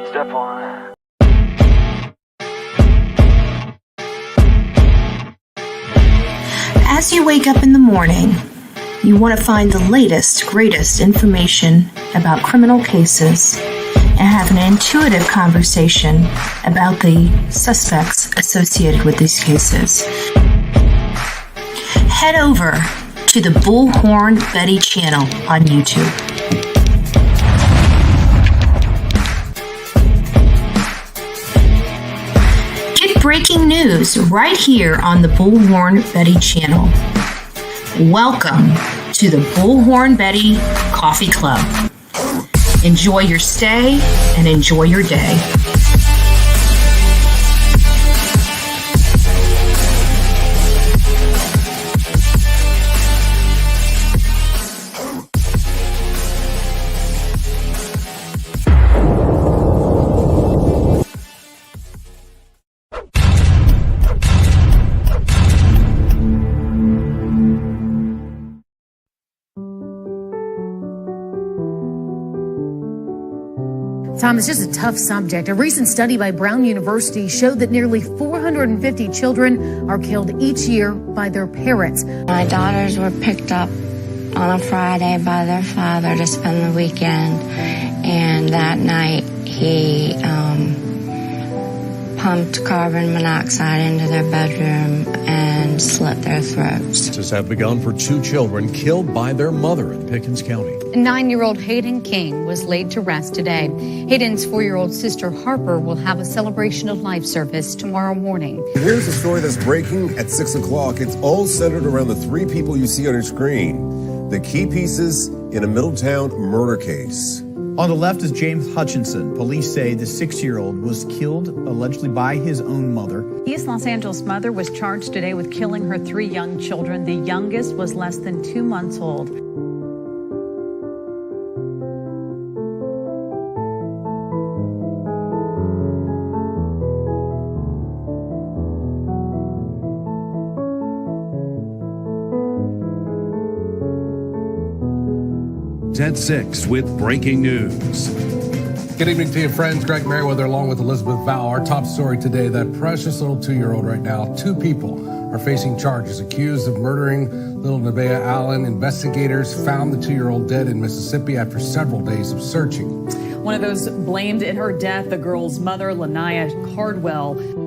Step one. As you wake up in the morning, you want to find the latest, greatest information about criminal cases and have an intuitive conversation about the suspects associated with these cases. Head over to the Bullhorn Betty channel on YouTube. Get breaking news right here on the Bullhorn Betty channel. Welcome to the Bullhorn Betty Coffee Club. Enjoy your stay and enjoy your day. Tom, it's just a tough subject. A recent study by Brown University showed that nearly 450 children are killed each year by their parents. My daughters were picked up on a Friday by their father to spend the weekend, and that night he pumped carbon monoxide into their bedroom and slit their throats. Justice have begun for two children killed by their mother in Pickens County. 9-year-old Hayden King was laid to rest today. Hayden's 4-year-old sister Harper will have a celebration of life service tomorrow morning. Here's the story that's breaking at 6 o'clock. It's all centered around the three people you see on your screen. The key pieces in a Middletown murder case. On the left is James Hutchinson. Police say the 6-year-old was killed allegedly by his own mother. East Los Angeles mother was charged today with killing her 3 young children. The youngest was less than 2 months old. At 6 with breaking news. Good evening to you, friends. Greg Merriweather along with Elizabeth Vow. Our top story today, that precious little 2-year-old right now. 2 people are facing charges accused of murdering little Nevaeh Allen. Investigators found the 2-year-old dead in Mississippi after several days of searching. One of those blamed in her death, the girl's mother, Lania Cardwell.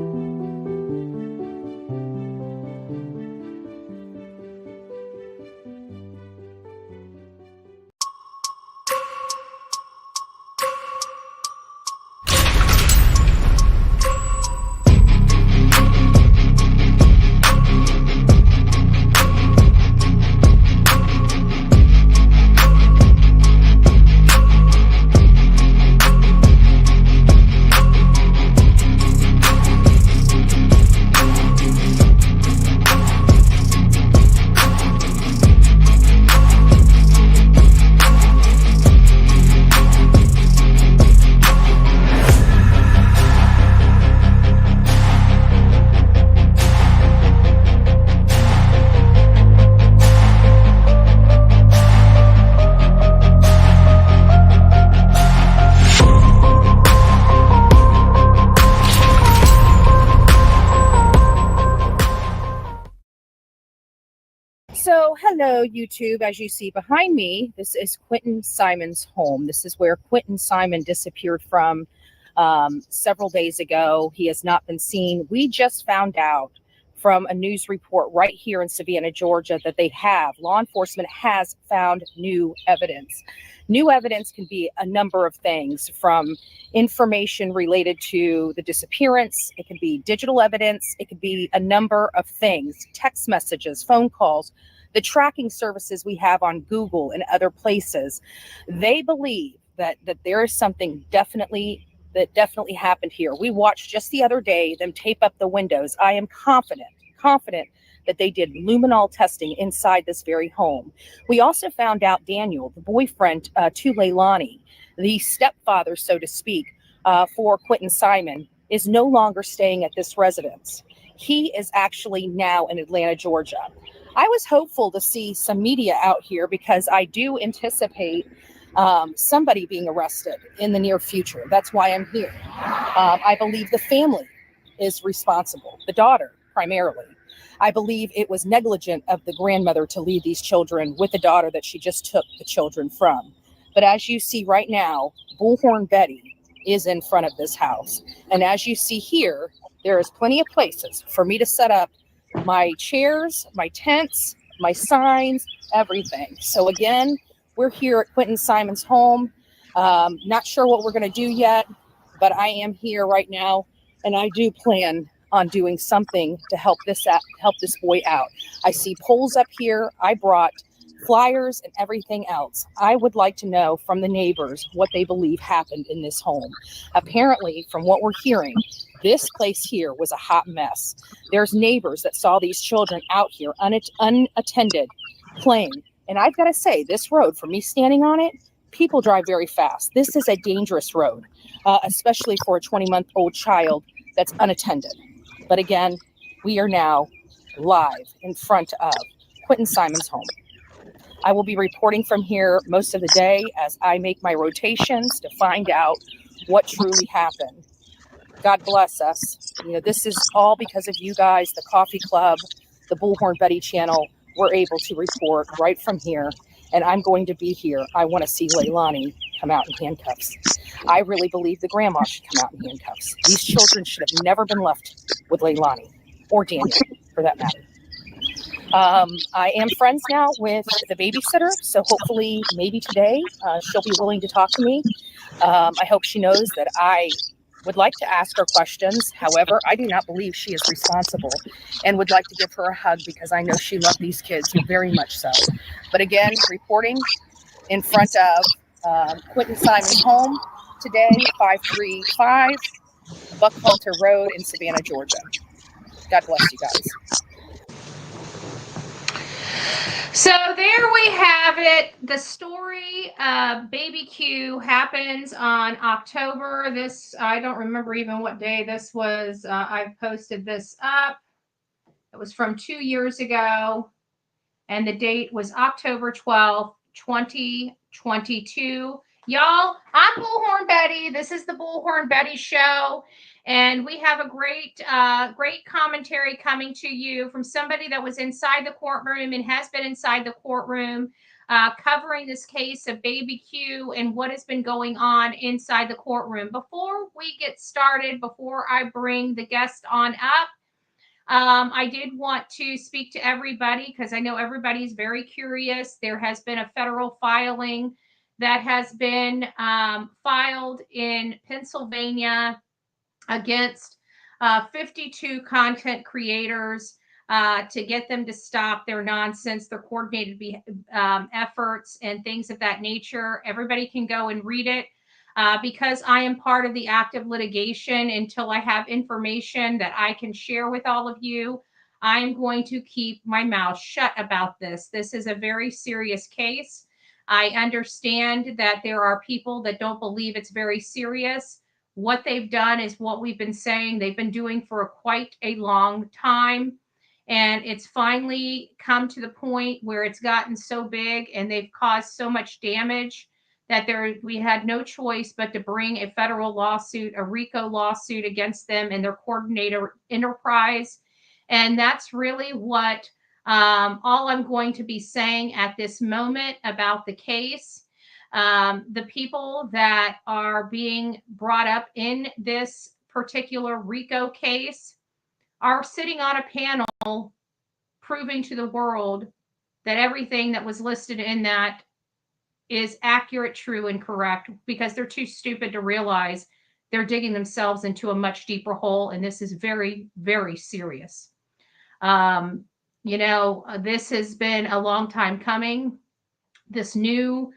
So, hello, YouTube. As you see behind me, this is Quinton Simon's home. This is where Quinton Simon disappeared from several days ago. He has not been seen. We just found out from a news report right here in Savannah, Georgia, that law enforcement has found new evidence. New evidence can be a number of things, from information related to the disappearance. It can be digital evidence. It could be a number of things, text messages, phone calls, the tracking services we have on Google and other places. They believe that there is something definitely happened here. We watched just the other day them tape up the windows. I am confident that they did luminol testing inside this very home. We also found out Daniel, the boyfriend to Leilani, the stepfather, so to speak, for Quinton Simon, is no longer staying at this residence. He is actually now in Atlanta, Georgia. I was hopeful to see some media out here because I do anticipate somebody being arrested in the near future. That's why I'm here. I believe the family is responsible, the daughter primarily. I believe it was negligent of the grandmother to leave these children with the daughter that she just took the children from. But as you see right now, Bullhorn Betty is in front of this house. And as you see here, there is plenty of places for me to set up my chairs, my tents, my signs, everything. So again, we're here at Quinton Simon's home. Not sure what we're going to do yet, but I am here right now, and I do plan on doing something to help this boy out. I see polls up here. I brought flyers and everything else. I would like to know from the neighbors what they believe happened in this home. Apparently, from what we're hearing, this place here was a hot mess. There's neighbors that saw these children out here unattended, playing. And I've got to say, this road, for me standing on it, people drive very fast. This is a dangerous road, especially for a 20-month-old child that's unattended. But again, we are now live in front of Quinton Simon's home. I will be reporting from here most of the day as I make my rotations to find out what truly happened. God bless us. You know, this is all because of you guys, the Coffee Club, the Bullhorn Betty channel. We're able to report right from here, and I'm going to be here. I want to see Leilani come out in handcuffs. I really believe the grandma should come out in handcuffs. These children should have never been left with Leilani or Daniel, for that matter. I am friends now with the babysitter, so hopefully maybe today she'll be willing to talk to me. I hope she knows that I would like to ask her questions. However, I do not believe she is responsible and would like to give her a hug because I know she loved these kids very much so. But again, reporting in front of Quinton Simon's home today, 535 Buckhalter Road in Savannah, Georgia. God bless you guys. So there we have it. The story of Baby Q happens on October. I don't remember even what day this was. I posted this up. It was from 2 years ago. And the date was October 12th, 2022. Y'all, I'm Bullhorn Betty. This is the Bullhorn Betty Show. And we have a great commentary coming to you from somebody that was inside the courtroom and has been inside the courtroom, covering this case of Baby Q and what has been going on inside the courtroom. Before we get started, before I bring the guest on up, I did want to speak to everybody because I know everybody's very curious. There has been a federal filing that has been filed in Pennsylvania against 52 content creators to get them to stop their nonsense, their coordinated efforts and things of that nature. Everybody can go and read it. Because I am part of the active litigation until I have information that I can share with all of you, I am going to keep my mouth shut about this. This is a very serious case. I understand that there are people that don't believe it's very serious. What they've done is what we've been saying they've been doing for quite a long time. And it's finally come to the point where it's gotten so big and they've caused so much damage that we had no choice but to bring a federal lawsuit, a RICO lawsuit against them and their coordinator enterprise. And that's really what all I'm going to be saying at this moment about the case. The people that are being brought up in this particular RICO case are sitting on a panel proving to the world that everything that was listed in that is accurate, true, and correct, because they're too stupid to realize they're digging themselves into a much deeper hole. And this is very, very serious. This has been a long time coming. This new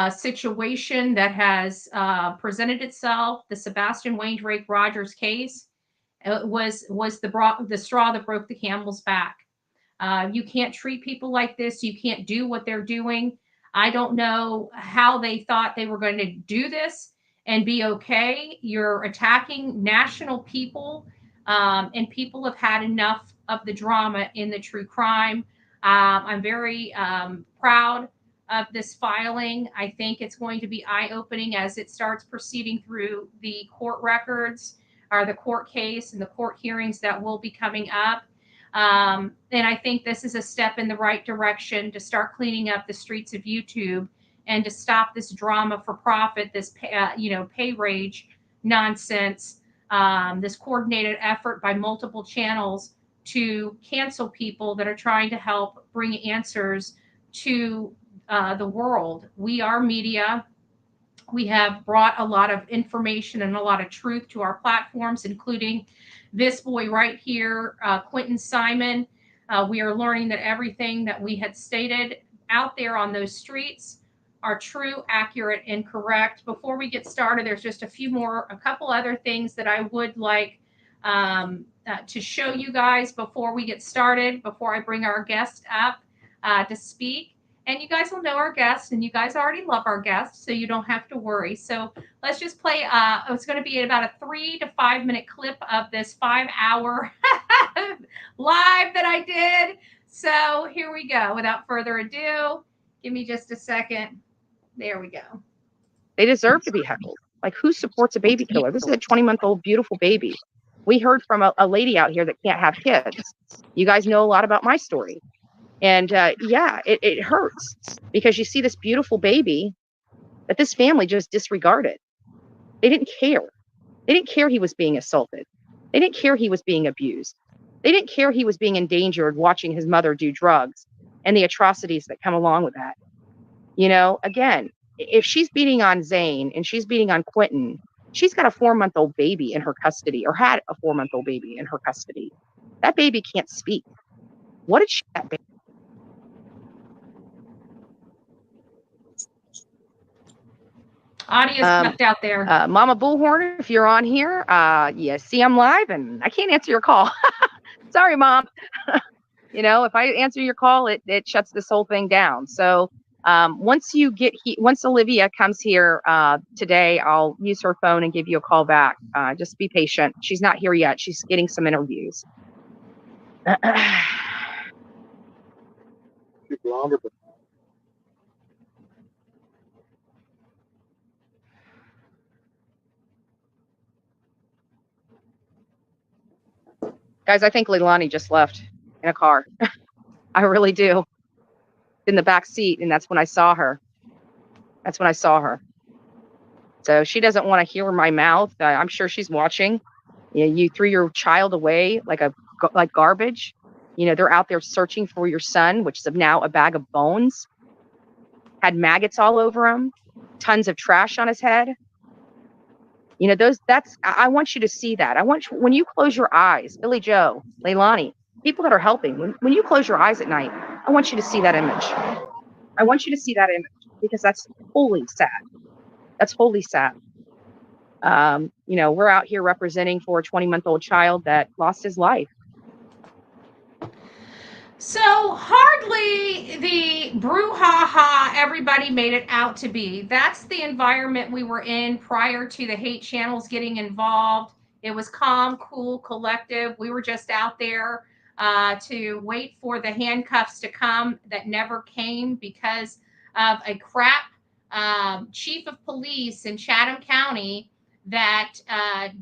situation that has presented itself, the Sebastian Wayne Drake Rogers case, was the straw that broke the camel's back. You can't treat people like this. You can't do what they're doing. I don't know how they thought they were going to do this and be okay. You're attacking national people, and people have had enough of the drama in the true crime. I'm very proud of this filing. I think it's going to be eye-opening as it starts proceeding through the court records, or the court case and the court hearings that will be coming up. And I think this is a step in the right direction to start cleaning up the streets of YouTube and to stop this drama for profit, this pay rage nonsense, this coordinated effort by multiple channels to cancel people that are trying to help bring answers to the world. We are media. We have brought a lot of information and a lot of truth to our platforms, including this boy right here, Quinton Simon. We are learning that everything that we had stated out there on those streets are true, accurate, and correct. Before we get started, there's just a couple other things that I would like to show you guys before we get started, before I bring our guest up to speak. And you guys will know our guests, and you guys already love our guests, so you don't have to worry. So let's just play. It's going to be about a 3 to 5 minute clip of this 5-hour live that I did. So here we go. Without further ado, give me just a second. There we go. They deserve to be heckled. Like, who supports a baby killer? This is a 20-month-old beautiful baby. We heard from a lady out here that can't have kids. You guys know a lot about my story. And it hurts because you see this beautiful baby that this family just disregarded. They didn't care. They didn't care he was being assaulted. They didn't care he was being abused. They didn't care he was being endangered watching his mother do drugs and the atrocities that come along with that. You know, again, if she's beating on Zane and she's beating on Quinton, she's got a 4-month-old baby in her custody, or had a 4-month-old baby in her custody. That baby can't speak. What did that baby? Audio's left out there. Mama Bullhorn, if you're on here, you see I'm live and I can't answer your call. Sorry, Mom. You know, if I answer your call, it shuts this whole thing down. So once Olivia comes here today, I'll use her phone and give you a call back. Just be patient. She's not here yet. She's getting some interviews. Guys, I think Leilani just left in a car. I really do. In the back seat, and that's when I saw her. So she doesn't want to hear my mouth. I'm sure she's watching. You know, you threw your child away like garbage. You know, they're out there searching for your son, which is now a bag of bones. Had maggots all over him, tons of trash on his head. You know, I want you to see that. When you close your eyes, Billy Joe, Leilani, people that are helping, when you close your eyes at night, I want you to see that image. I want you to see that image because that's wholly sad. That's wholly sad. You know, we're out here representing for a 20-month-old child that lost his life. So hardly the brouhaha everybody made it out to be. That's the environment we were in prior to the hate channels getting involved. It was calm, cool, collective. We were just out there to wait for the handcuffs to come that never came because of a crap chief of police in Chatham County that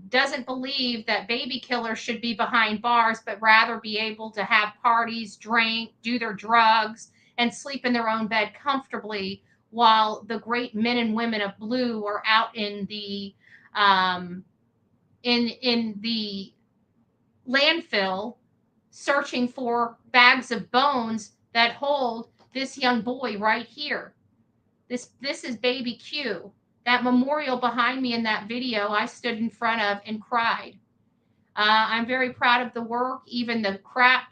doesn't believe that baby killers should be behind bars, but rather be able to have parties, drink, do their drugs, and sleep in their own bed comfortably while the great men and women of blue are out in the in the landfill searching for bags of bones that hold this young boy right here. This is baby Q. That memorial behind me in that video, I stood in front of and cried. I'm very proud of the work, even the crap,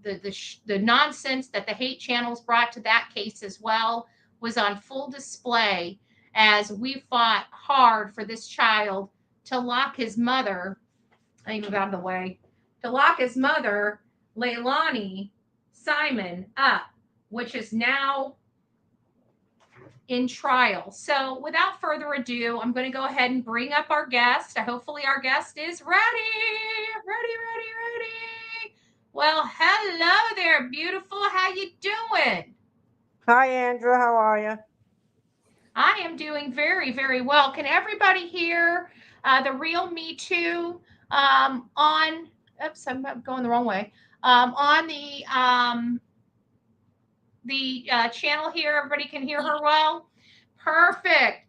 the nonsense that the hate channels brought to that case as well was on full display as we fought hard for this child to lock his mother, I move out of the way, to lock his mother, Leilani Simon, up, which is now in trial. So without further ado, I'm going to go ahead and bring up our guest. Hopefully our guest is ready. Well, hello there, beautiful. How you doing? Hi, Andrew. How are you? I am doing very, very well. Can everybody hear the real Me Too on? Oops, I'm going the wrong way. On the channel here, everybody can hear her well. Perfect.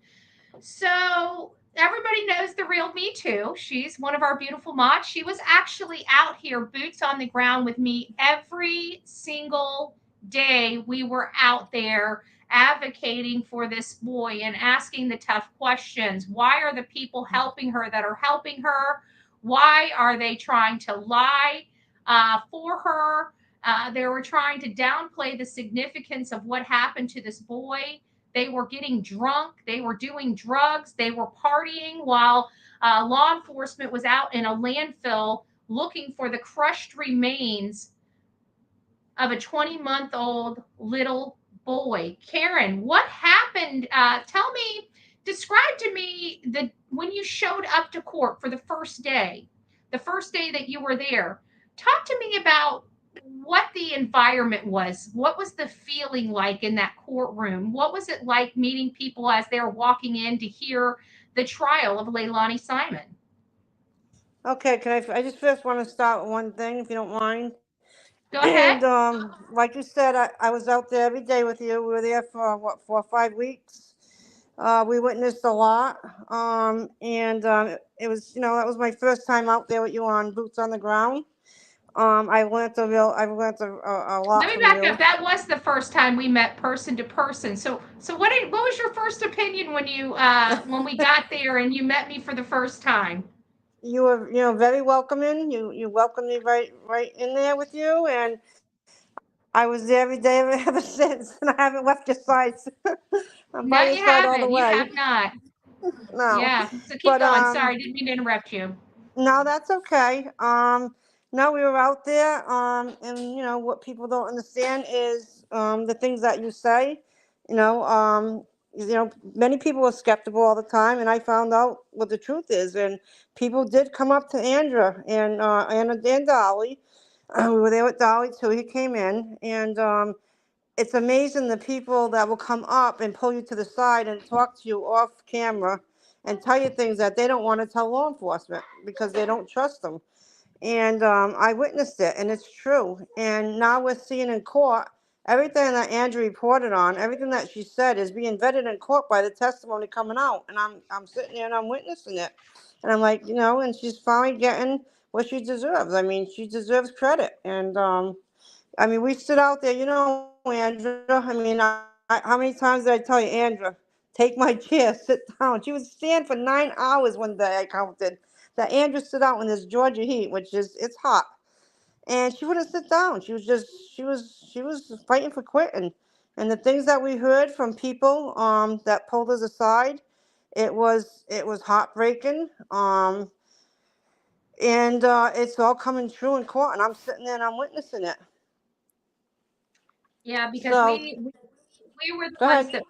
So everybody knows the real Me Too. She's one of our beautiful mods. She was actually out here, boots on the ground with me every single day. We were out there advocating for this boy and asking the tough questions. Why are the people helping her that are helping her? Why are they trying to lie for her? They were trying to downplay the significance of what happened to this boy. They were getting drunk. They were doing drugs. They were partying while law enforcement was out in a landfill looking for the crushed remains of a 20-month-old little boy. Karen, what happened? Describe to me when you showed up to court for the first day that you were there. Talk to me about what the environment was. What was the feeling like in that courtroom? What was it like meeting people as they were walking in to hear the trial of Leilani Simon? Okay, I just first want to start with one thing, if you don't mind. Go ahead. And like you said, I was out there every day with you. We were there for, 4 or 5 weeks. We witnessed a lot. It was, that was my first time out there with you on boots on the ground. I learned a lot Let me from back you. up. That was the first time we met person to person. So what was your first opinion when you when we got there and you met me for the first time? You were, very welcoming. You welcomed me right in there with you, and I was there every day ever since, and I haven't left your side. I'm No, by your you side all the haven't. You way. have not. No, Yeah. So keep but going. Sorry, didn't mean to interrupt you. no, that's okay. No, we were out there, and what people don't understand is the things that you say. You know, um, many people are skeptical all the time, and I found out what the truth is. And people did come up to Andra and Dolly. We were there with Dolly too. He came in, and it's amazing the people that will come up and pull you to the side and talk to you off camera and tell you things that they don't want to tell law enforcement because they don't trust them. And I witnessed it, and it's true. And now we're seeing in court everything that Andrew reported on, everything that she said is being vetted in court by the testimony coming out. And I'm sitting there and I'm witnessing it, and I'm like, and she's finally getting what she deserves. I mean, she deserves credit. And we stood out there, Andrew. How many times did I tell you, Andrew, take my chair, sit down? She would stand for 9 hours one day, I counted. That Andrew stood out in this Georgia heat, it's hot. And she wouldn't sit down. She was fighting for Quinton. And the things that we heard from people that pulled us aside, it was heartbreaking. And it's all coming true in court, and I'm sitting there and I'm witnessing it. Yeah, because So we were the go ones ahead.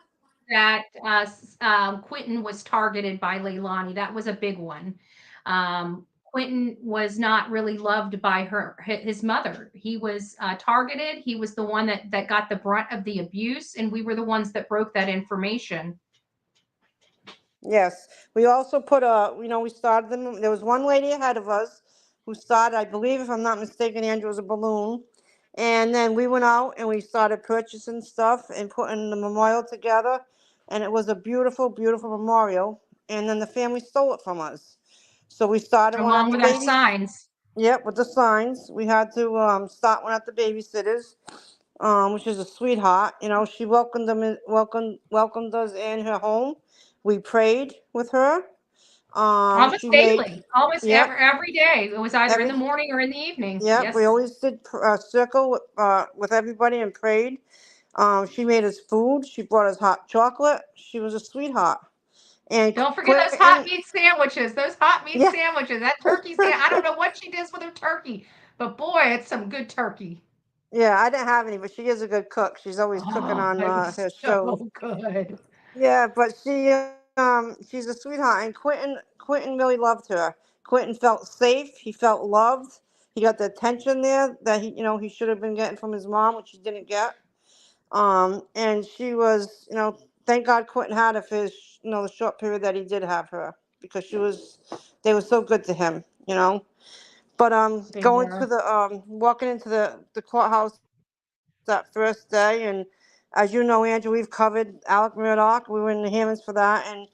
that Quinton was targeted by Leilani. That was a big one. Quinton was not really loved by his mother. He was targeted. He was the one that got the brunt of the abuse, and we were the ones that broke that information. Yes, we also we started them. There was one lady ahead of us who started, I believe, if I'm not mistaken, Andrew, was a balloon. And then we went out and we started purchasing stuff and putting the memorial together. And it was a beautiful, beautiful memorial. And then the family stole it from us. So we started one at Along the with our baby. signs. Yep, with the signs. We had to start one at the babysitter's, which is a sweetheart. She welcomed welcomed us in her home. We prayed with her. Almost She made, daily, almost yep, every day. It was either in the every, morning or in the evening. yep. We Yes. always did circle with everybody and prayed. She made us food. She brought us hot chocolate. She was a sweetheart. And Don't forget those hot Quentin, meat sandwiches. Those hot meat yeah. sandwiches. That turkey sandwich. I don't know what she does with her turkey, but boy, it's some good turkey. Yeah, I didn't have any, but she is a good cook. She's always cooking Oh, on it was her shows. so good. Yeah, but she's a sweetheart, and Quentin really loved her. Quentin felt safe. He felt loved. He got the attention there that he should have been getting from his mom, which he didn't get. And she was, thank God Quentin had her for his, the short period that he did have her, because they were so good to him, But going to the walking into the courthouse that first day, and as you know, Andrew, we've covered Alec Murdoch. We were in the hearings for that, and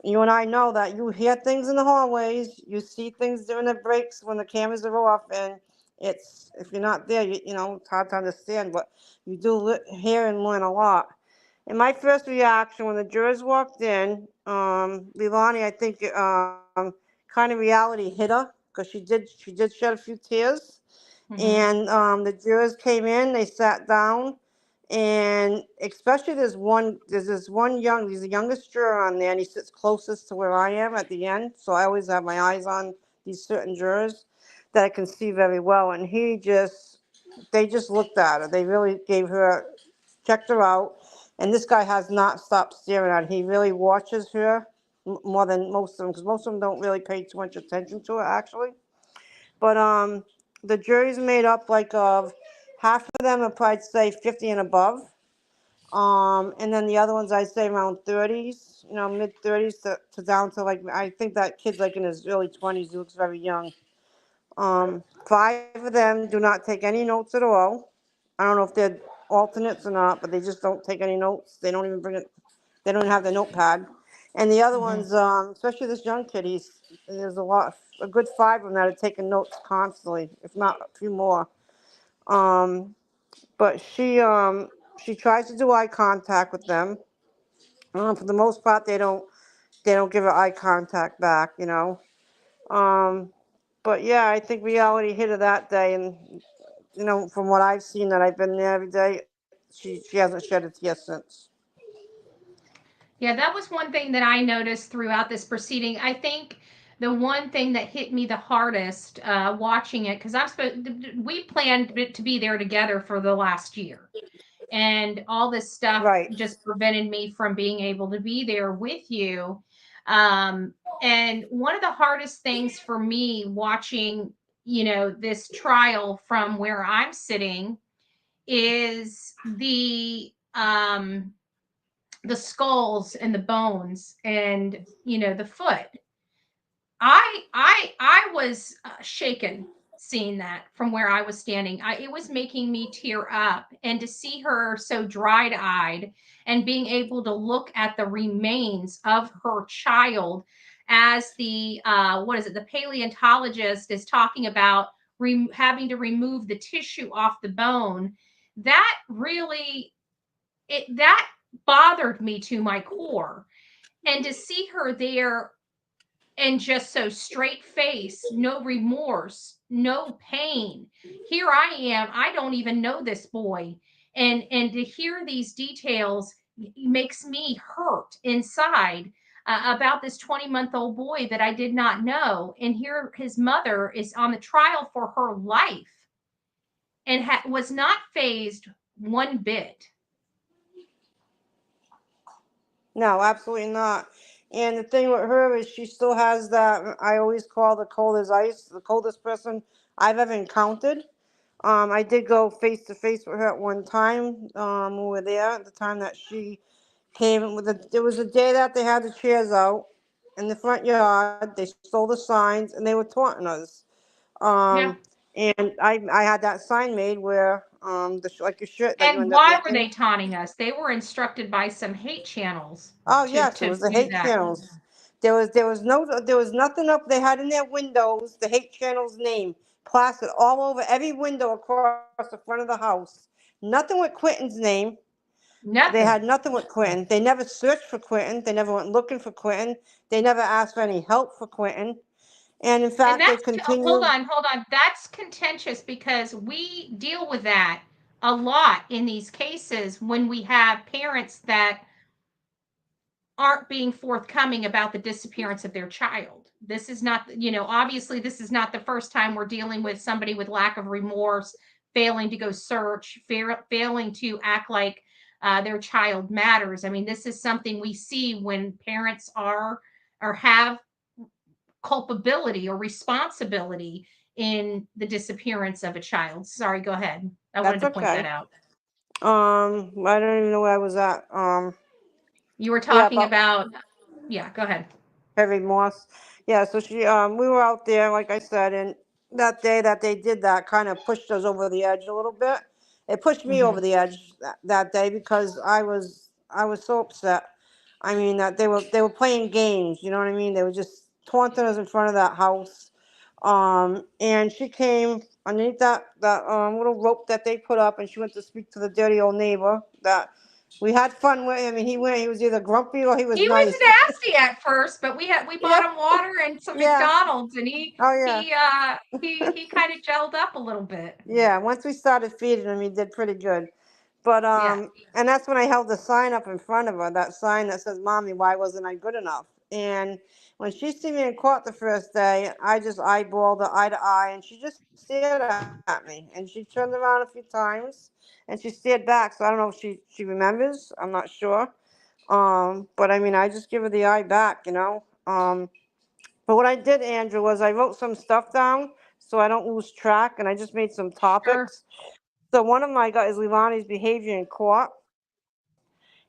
you and I know that you hear things in the hallways, you see things during the breaks when the cameras are off, and if you're not there, it's hard to understand, but you do hear and learn a lot. And my first reaction when the jurors walked in, Leilani, I think, kind of reality hit her, because she did shed a few tears. And the jurors came in, they sat down, and especially there's this one he's the youngest juror on there, and he sits closest to where I am at the end. So I always have my eyes on these certain jurors that I can see very well. And they just looked at her. They really checked her out. And this guy has not stopped staring at her. He really watches her more than most of them, because most of them don't really pay too much attention to her, actually. But the jury's made up of half of them are probably say 50 and above. And then the other ones I say around 30s, mid 30s to down to I think that kid's in his early 20s. He looks very young. 5 of them do not take any notes at all. I don't know if they're alternates or not, but they just don't take any notes. They don't even bring it. They don't have the notepad. And the other ones, especially this young kid, there's a good 5 of them that are taking notes constantly, if not a few more. But she tries to do eye contact with them. For the most part, they don't give her eye contact back, But yeah, I think reality hit her that day, and from what I've seen, that I've been there every day, she hasn't shed a tear since. Yeah, that was one thing that I noticed throughout this proceeding. I think the one thing that hit me the hardest watching it, because we planned to be there together for the last year, and all this stuff just prevented me from being able to be there with you. And one of the hardest things for me watching, this trial from where I'm sitting is the skulls and the bones and the foot. I was shaken seeing that from where I was standing. It was making me tear up, and to see her so dried-eyed and being able to look at the remains of her child as the the paleontologist is talking about having to remove the tissue off the bone. That really that bothered me to my core. And to see her there and just so straight face, no remorse, no pain. Here I am, I don't even know this boy. And to hear these details makes me hurt inside about this 20-month-old boy that I did not know. And here his mother is on the trial for her life and was not fazed one bit. No, absolutely not. And the thing with her is she still has that, I always call the cold as ice, the coldest person I've ever encountered. I did go face to face with her at one time. We were there at the time that she came. It was the day that they had the chairs out in the front yard. They stole the signs and they were taunting us. And I had that sign made where like your shirt that you And end up why were making. they taunting us? They were instructed by some hate channels. Oh yes, it was the hate channels. There was nothing up. They had in their windows the hate channel's name plastered all over every window across the front of the house. Nothing with Quinton's name. Nothing. They had nothing with Quinton. They never searched for Quinton. They never went looking for Quinton. They never asked for any help for Quinton. And in fact, they continue. Hold on. That's contentious because we deal with that a lot in these cases when we have parents that aren't being forthcoming about the disappearance of their child. This is not, obviously this is not the first time we're dealing with somebody with lack of remorse, failing to go search, failing to act like their child matters. I mean, this is something we see when parents are or have culpability or responsibility in the disappearance of a child. Sorry, go ahead. I wanted to point that out. I don't even know where I was at. You were Yeah, talking about, yeah, go ahead. her remorse. Yeah, so we were out there, like I said, and that day that they did that kind of pushed us over the edge a little bit. It pushed me over the edge that day because I was so upset. I mean that they were playing games, you know what I mean? They were just taunting us in front of that house. And she came underneath that little rope that they put up, and she went to speak to the dirty old neighbor that we had fun with him, and he was either grumpy or he was He was nice. nasty at first, but we bought Yeah. him water and some Yeah. McDonald's, and he Oh yeah. he kind of gelled up a little bit. Yeah. Once we started feeding him, he did pretty good. But Yeah. and that's when I held the sign up in front of her, that sign that says, "Mommy, why wasn't I good enough?" And when she see me in court the first day, I just eyeballed her eye to eye, and she just stared at me, and she turned around a few times, and she stared back. So I don't know if she remembers. I'm not sure. But I mean, I just give her the eye back, you know. But what I did, Andrew, was I wrote some stuff down so I don't lose track, and I just made some topics. So one of them I got is Leilani's behavior in court.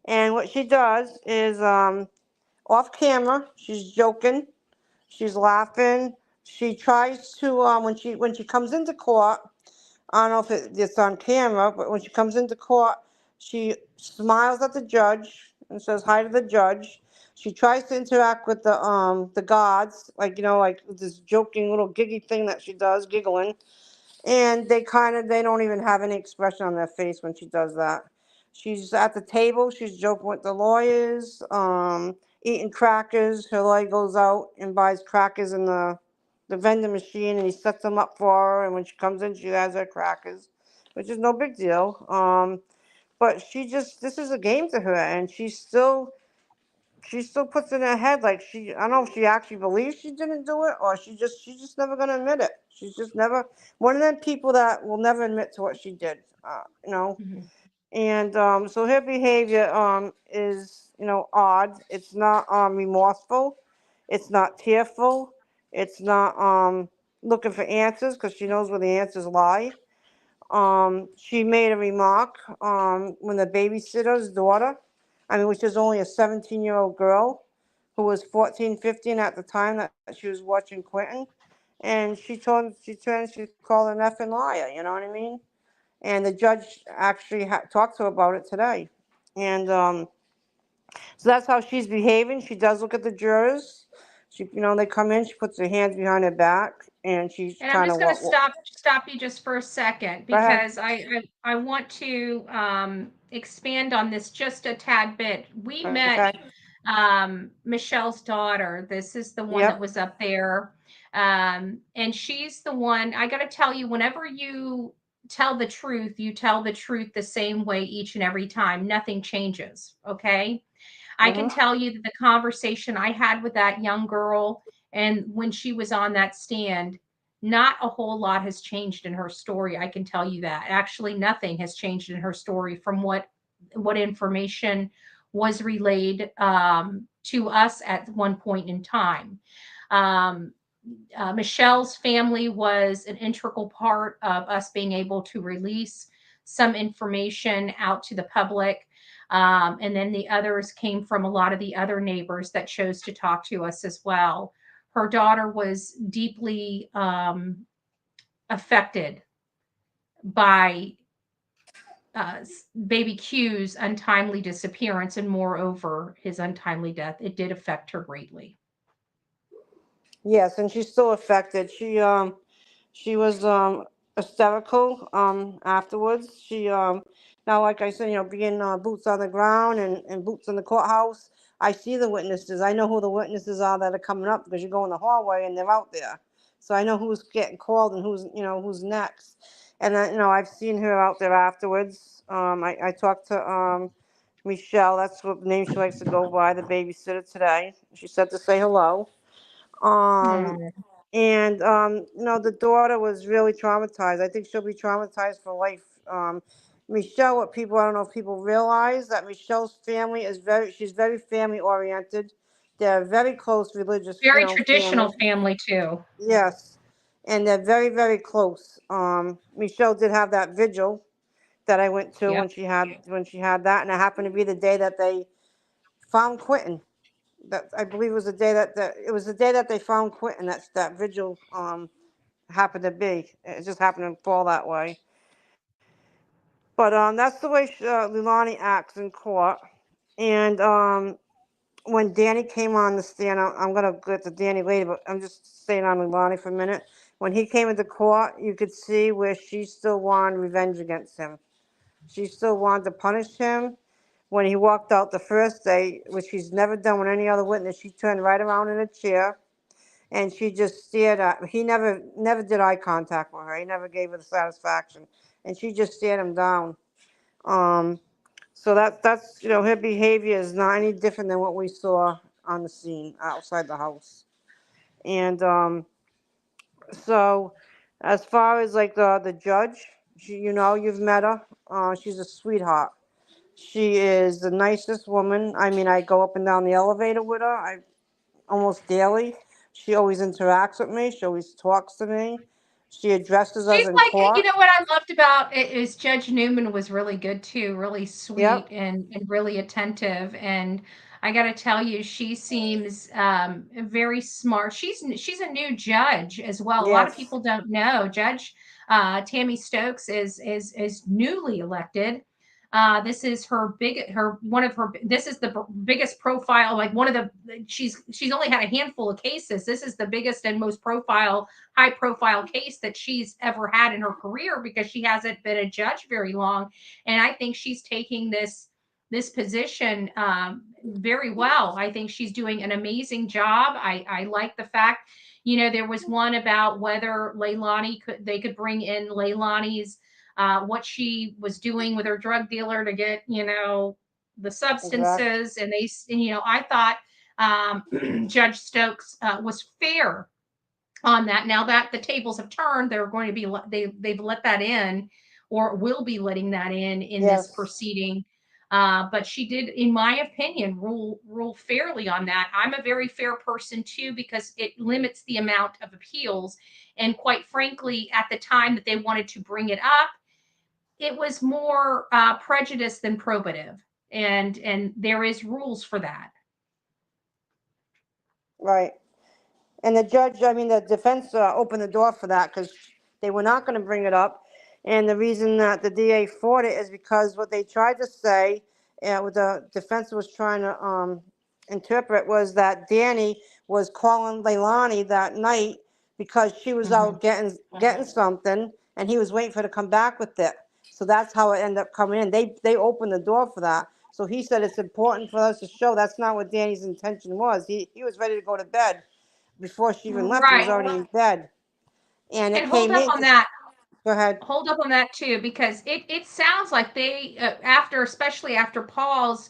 And what she does is off camera, she's joking, she's laughing. She tries to when she comes into court, I don't know if it's on camera, but when she comes into court, she smiles at the judge and says hi to the judge. She tries to interact with the guards, like like this joking little giggy thing that she does, giggling. And they don't even have any expression on their face when she does that. She's at the table, she's joking with the lawyers, eating crackers. Her lawyer goes out and buys crackers in the vending machine, and he sets them up for her, and when she comes in she has her crackers, which is no big deal. But this is a game to her, and she still puts it in her head like I don't know if she actually believes she didn't do it, or she's just never gonna admit it. She's just never one of them people that will never admit to what she did. You know. And so her behavior is odd. It's not remorseful. It's not tearful. It's not looking for answers because she knows where the answers lie. She made a remark when the babysitter's daughter, which is only a 17-year-old girl who was 14, 15 at the time that she was watching Quinton. And she called her an effing liar, you know what I mean? And the judge actually talked to her about it today. And so that's how she's behaving. She does look at the jurors. They come in, she puts her hands behind her back, and she's And I'm just going to stop you just for a second because I want to expand on this just a tad bit. We met Michelle's daughter. This is the one that was up there. And she's the one, I got to tell you, whenever you tell the truth, you tell the truth the same way each and every time. Nothing changes. Okay. I can tell you that the conversation I had with that young girl and when she was on that stand, not a whole lot has changed in her story. I can tell you that. Actually, nothing has changed in her story from what information was relayed to us at one point in time. Michelle's family was an integral part of us being able to release some information out to the public. And then the others came from a lot of the other neighbors that chose to talk to us as well. Her daughter was deeply affected by baby Q's untimely disappearance, and moreover, his untimely death. It did affect her greatly. Yes, and she's still affected. She was hysterical afterwards. She now, like I said, being boots on the ground and boots in the courthouse, I see the witnesses. I know who the witnesses are that are coming up because you go in the hallway and they're out there. So I know who's getting called and who's next. And then I've seen her out there afterwards. I talked to Michelle. That's what name she likes to go by, the babysitter today. She said to say hello. And the daughter was really traumatized. I think she'll be traumatized for life. Michelle, I don't know if people realize that Michelle's family she's very family oriented. They're very close religious, very traditional family too. Yes, and they're very, very close. Michelle did have that vigil, that I went to Yep. when she had that, and it happened to be the day that they found Quinton. That I believe was the day that they found Quinton. That vigil happened to be. It just happened to fall that way. But that's the way Leilani acts in court. And when Danny came on the stand, I'm gonna get to Danny later, but I'm just staying on Leilani for a minute. When he came into court, you could see where she still wanted revenge against him. She still wanted to punish him. When he walked out the first day, which she's never done with any other witness, she turned right around in a chair and she just stared at. He never did eye contact with her. He never gave her the satisfaction, and she just stared him down. So that's her behavior is not any different than what we saw on the scene outside the house. And so as far as like the judge, you've met her. She's a sweetheart. She is the nicest woman. I mean, I go up and down the elevator with her. Almost daily. She always interacts with me. She always talks to me. She addresses us She's in like, court. you know what I loved about it is Judge Newman was really good too, really sweet Yep. and really attentive. And I got to tell you, she seems very smart. She's a new judge as well. A lot of Yes. people don't know. Judge Tammy Stokes is newly elected. This is this is the biggest profile, like she's only had a handful of cases. This is the biggest and most high profile case that she's ever had in her career because she hasn't been a judge very long. And I think she's taking this position very well. I think she's doing an amazing job. I like the fact, there was one about whether they could bring in Leilani's what she was doing with her drug dealer to get, the substances. Exactly. And I thought Judge Stokes was fair on that. Now that the tables have turned, they're going to be, they've let that in or will be letting that in Yes. this proceeding. But she did, in my opinion, rule fairly on that. I'm a very fair person too, because it limits the amount of appeals. And quite frankly, at the time that they wanted to bring it up, it was more prejudice than probative, and there is rules for that. Right. And the defense opened the door for that because they were not going to bring it up. And the reason that the DA fought it is because what they tried to say, what the defense was trying to interpret, was that Danny was calling Leilani that night because she was out getting something, and he was waiting for her to come back with it. So that's how it ended up coming in. They opened the door for that. So he said it's important for us to show that's not what Danny's intention was. He was ready to go to bed before she even left. He was already in bed. And it hold came up in. On that. Go ahead. Hold up on that too, because it sounds like they, especially after Paul's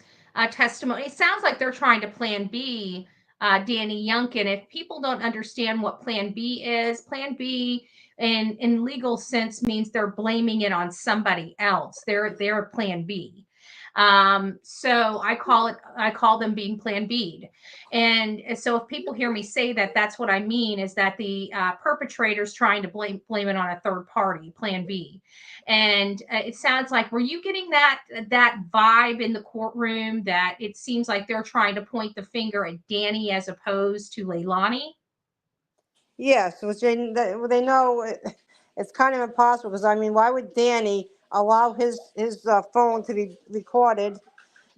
testimony, it sounds like they're trying to plan B Danny Youngkin. If people don't understand what plan B is, plan B in legal sense means they're blaming it on somebody else. They're plan B. So I call them being plan B'd. And so if people hear me say that, that's what I mean, is that the perpetrator's trying to blame it on a third party, plan B. And it sounds like, were you getting that vibe in the courtroom that it seems like they're trying to point the finger at Danny as opposed to Leilani? Yes, which they know it's kind of impossible, because why would Danny allow his phone to be recorded,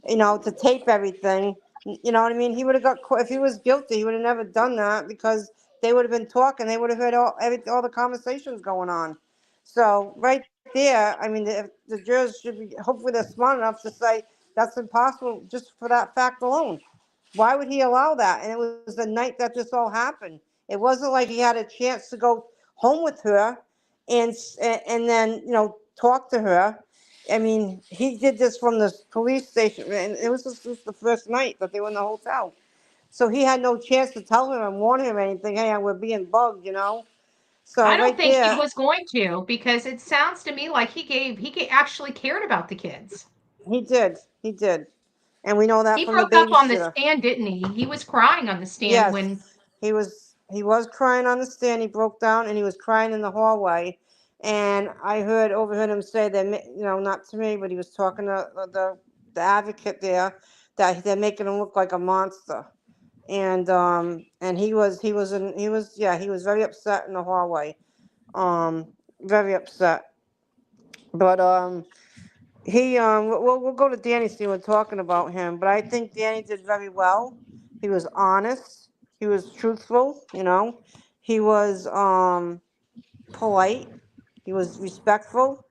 to tape everything? You know what I mean? He would have got, if he was guilty, he would have never done that, because they would have been talking. They would have heard all the conversations going on. So right there, the jurors should be, hopefully they're smart enough to say that's impossible just for that fact alone. Why would he allow that? And it was the night that this all happened. It wasn't like he had a chance to go home with her and then, talk to her. He did this from the police station, and it was just the first night that they were in the hotel. So he had no chance to tell her and warn her anything. Hey, we're being bugged, So I don't think he was going to, because it sounds to me like he actually cared about the kids. He did. And we know that he from the babysitter. He broke up on the stand, didn't he? He was crying on the stand. Yes, when he was crying on the stand. He broke down and he was crying in the hallway. And I overheard him say that, not to me, but he was talking to the advocate there, that they're making him look like a monster. And he was very upset in the hallway, very upset. But we'll go to Danny, see what we're talking about him. But I think Danny did very well. He was honest. He was truthful. He was polite. He was respectful.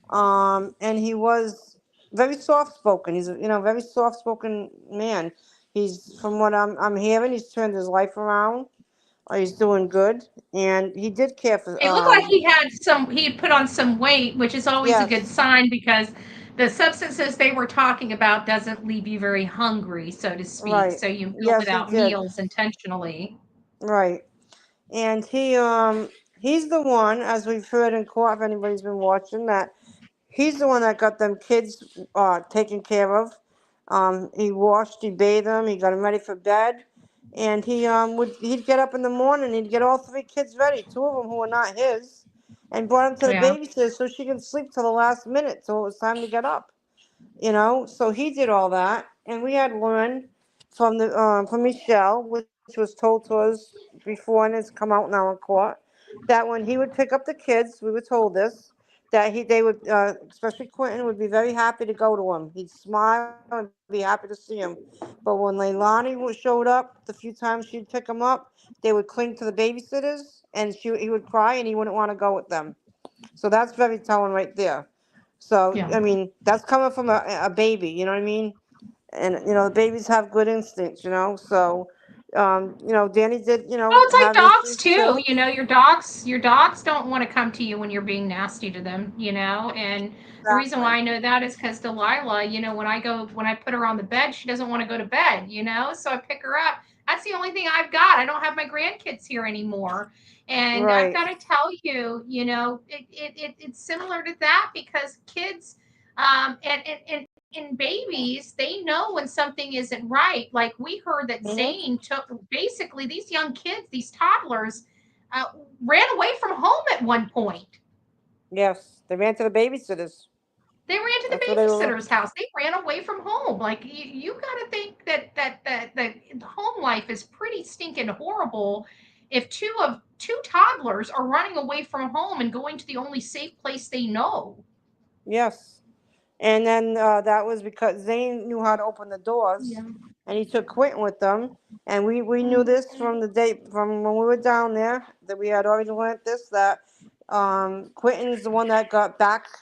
And he was very soft spoken. He's very soft spoken man. He's, from what I'm hearing, he's turned his life around. He's doing good, and he did care for. It looked like he had put on some weight, which is always a good sign, because the substances they were talking about doesn't leave you very hungry, so to speak. Right. So you go Yes, without he did. meals intentionally. Right. And he's the one, as we've heard in court, if anybody's been watching, that he's the one that got them kids taken care of. He washed, he bathed them, he got them ready for bed, and he'd get up in the morning, he'd get all 3 kids ready, 2 of them who were not his, and brought them to the babysitter so she could sleep till the last minute, till it was time to get up. So he did all that, and we had learned from Michelle, which was told to us before, and it's come out now in court, that when he would pick up the kids, we were told this, that they would, especially Quinton, would be very happy to go to him. He'd smile and be happy to see him. But when Leilani showed up, the few times she'd pick him up, they would cling to the babysitters, and he would cry, and he wouldn't want to go with them. So that's very telling right there. So, I mean, that's coming from a baby, you know what I mean? And, the babies have good instincts, so, Danny did, Well, it's like have dogs issues too. Your dogs don't want to come to you when you're being nasty to them, and the reason why I know that is because Delilah, when I put her on the bed, she doesn't want to go to bed, so I pick her up. That's the only thing I've got. I don't have my grandkids here anymore. And I've got to tell you, it's similar to that, because kids, and babies, they know when something isn't right. Like, we heard that Zane took, basically, these young kids, these toddlers, ran away from home at one point. Yes, they ran to the babysitters. They ran to the babysitter's house. They ran away from home. Like, you got to think that home life is pretty stinking horrible if two toddlers are running away from home and going to the only safe place they know. Yes. And then that was because Zane knew how to open the doors, and he took Quinton with them. And we knew this from when we were down there, that we had already learned this, that Quinton's the one that got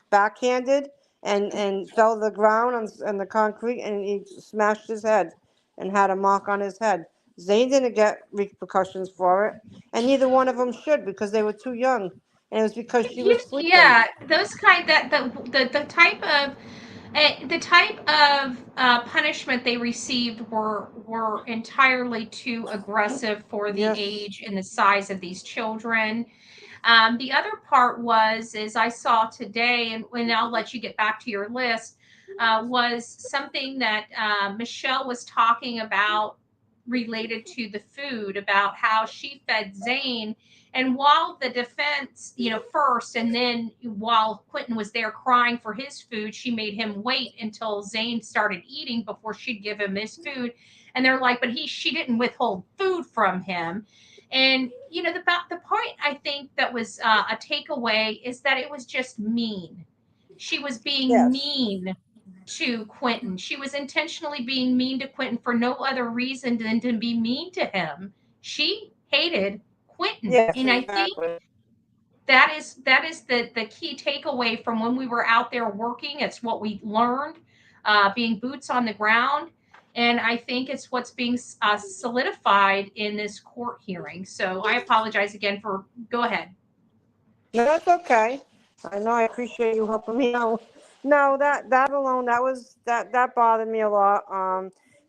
backhanded and fell to the ground on the concrete, and he smashed his head and had a mark on his head. Zane didn't get repercussions for it, and neither one of them should, because they were too young. And it was because she was sleeping. Yeah, those kind the type of punishment they received were entirely too aggressive for the age and the size of these children. The other part is I saw today, and I'll let you get back to your list, was something that Michelle was talking about related to the food, about how she fed Zane. And while the defense, first, and then while Quinton was there crying for his food, she made him wait until Zane started eating before she'd give him his food. And they're like, but she didn't withhold food from him. And, the point I think that was a takeaway is that it was just mean. She was being mean to Quinton. She was intentionally being mean to Quinton for no other reason than to be mean to him. She hated Quinton. Yes, and I think that is the key takeaway from when we were out there working. It's what we learned, being boots on the ground. And I think it's what's being solidified in this court hearing. So I apologize again go ahead. No, that's okay. I know, I appreciate you helping me out. No, that alone, that bothered me a lot,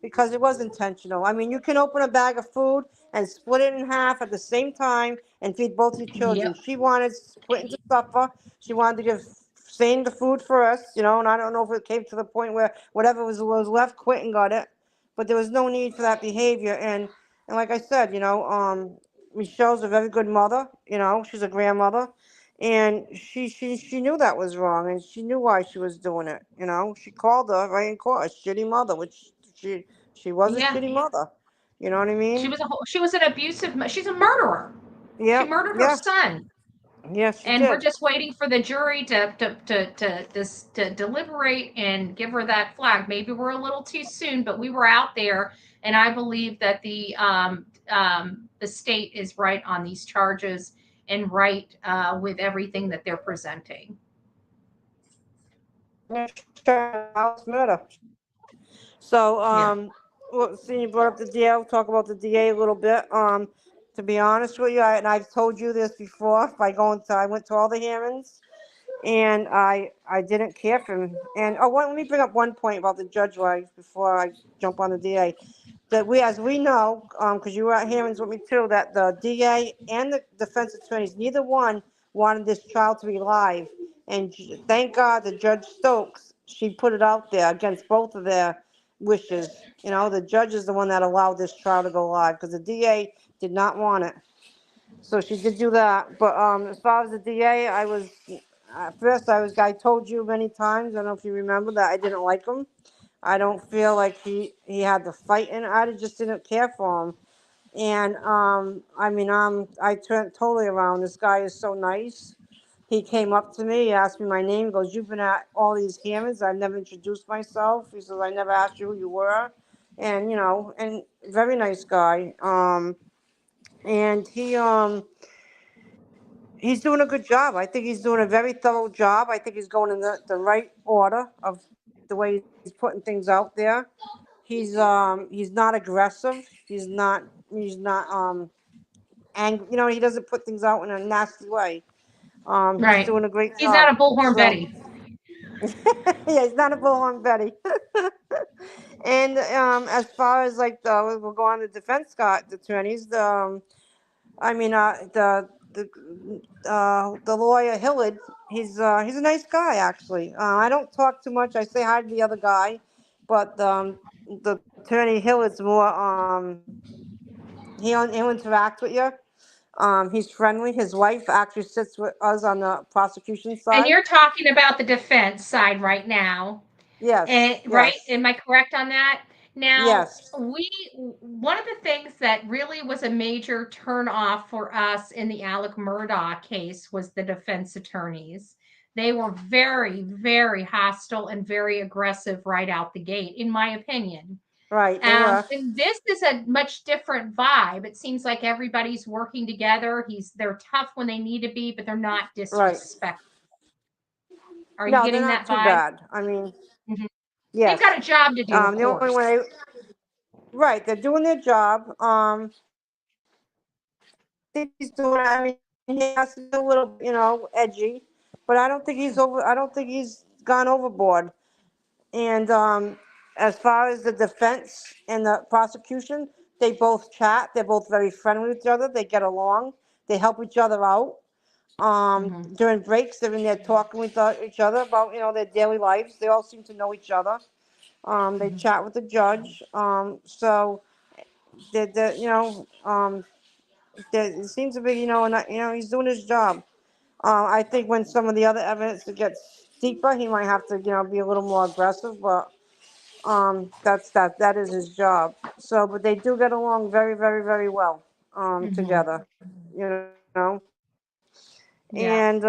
because it was intentional. I mean, you can open a bag of food and split it in half at the same time and feed both your children. Yep. She wanted Quinton to suffer. She wanted to give Zane the food for us, and I don't know if it came to the point where whatever was left, Quinton got it. But there was no need for that behavior. And like I said, Michelle's a very good mother. She's a grandmother. And she knew that was wrong, and she knew why she was doing it. You know, she called her right in court a shitty mother, which she was a Yeah. shitty mother. You know what I mean? She was an abusive, she's a murderer. She Yep. murdered her Yeah. son. Yes, she And we're did. just waiting for the jury to deliberate and give her that flag. Maybe we're a little too soon, but we were out there, and I believe that the state is right on these charges and right with everything that they're presenting. House murder. So, well, see, you brought up the DA. We'll talk about the DA a little bit. To be honest with you, and I've told you this before, I went to all the hearings, and I didn't care for him. And let me bring up one point about the judge before I jump on the DA. That as we know, because you were at hearings with me too, that the DA and the defense attorneys, neither one wanted this trial to be live. And thank God the Judge Stokes, she put it out there against both of their wishes. You know, the judge is the one that allowed this trial to go live because the DA did not want it. So she did do that. But as far as the DA, at first I told you many times, I don't know if you remember, that I didn't like him. I don't feel like he had the fight in it. I just didn't care for him. And I turned totally around. This guy is so nice. He came up to me, he asked me my name, goes, "You've been at all these hearings. I've never introduced myself." He says, "I never asked you who you were." And and very nice guy. And he's doing a good job. I think he's doing a very thorough job. I think he's going in the right order of the way he's putting things out there. He's not aggressive. He's not angry. He doesn't put things out in a nasty way. He's Right. doing a great He's not job. a bullhorn So Betty. yeah, he's not a bullhorn Betty. And as far as we'll go on the defense attorneys. The lawyer Hillard, he's a nice guy actually. I don't talk too much. I say hi to the other guy, but the attorney Hillard's more he'll interact with you. He's friendly. His wife actually sits with us on the prosecution And side. you're talking about the defense side right now. Yes, And right, yes, am I correct on that? Now, yes. one of the things that really was a major turn off for us in the Alec Murdaugh case was the defense attorneys. They were very, very hostile and very aggressive right out the gate, in my opinion. Right, they were. And this is a much different vibe. It seems like everybody's working together. They're tough when they need to be, but they're not Right. disrespectful. Are you No, they're getting not that too vibe? bad. I mean, Mhm. They've yes. got a job to do, of The only course. way, right, they're doing their job. I think he's doing. I mean, he has to be a little, edgy, but I don't think he's over. I don't think he's gone overboard. And as far as the defense and the prosecution, they both chat. They're both very friendly with each other. They get along. They help each other out. During breaks, they're in there talking with each other about their daily lives. They all seem to know each other. They chat with the judge. So they it seems to be he's doing his job. I think when some of the other evidence gets deeper, he might have to be a little more aggressive. But that is his job. So, but they do get along very, very, very well Mhm. together. You know, Yeah. and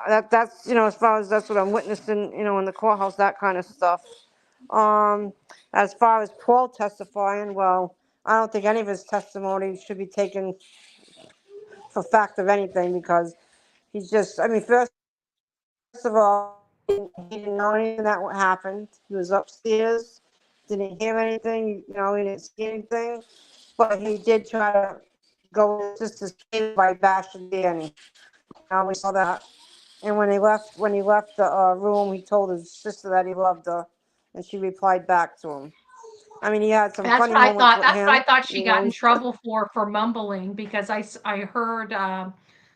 that's as far as that's what I'm witnessing. In the courthouse, that kind of stuff. As far as Paul testifying, well, I don't think any of his testimony should be taken for fact of anything because he's just. I mean, first of all, he didn't know anything that happened. He was upstairs, didn't hear anything. He didn't see anything, but he did try to go to his sister's cave by bashing Danny. We saw that. And when he left the room, he told his sister that he loved her, and she replied back to him. I mean, he had some That's funny what I moments thought. with That's what I him. thought she got in trouble for mumbling because I heard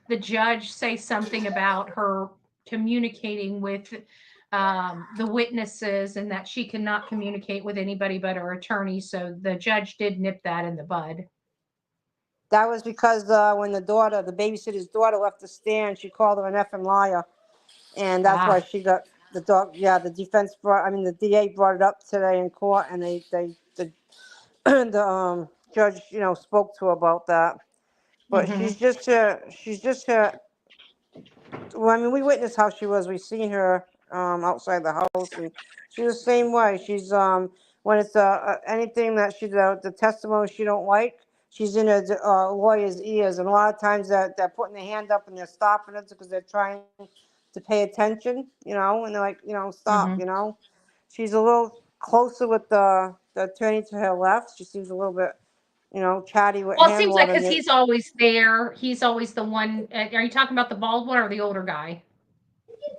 the judge say something about her communicating with the witnesses and that she cannot communicate with anybody but her attorney. So the judge did nip that in the bud. That was because when the babysitter's daughter left the stand, she called her an effing liar. And that's why she got the dog. Yeah, the the DA brought it up today in court, and the judge, spoke to her about that. But she's just here. Well, I mean, we witnessed how she was. We seen her outside the house, and she's the same way. She's when it's anything that the testimony she don't like, she's in her lawyer's ears, and a lot of times they're putting their hand up and they're stopping it because they're trying to pay attention, and they're like, stop, She's a little closer with the attorney to her left. She seems a little bit, chatty with Well, it him seems more like than because he's always there. He's always the one. Are you talking about the bald one or the older guy?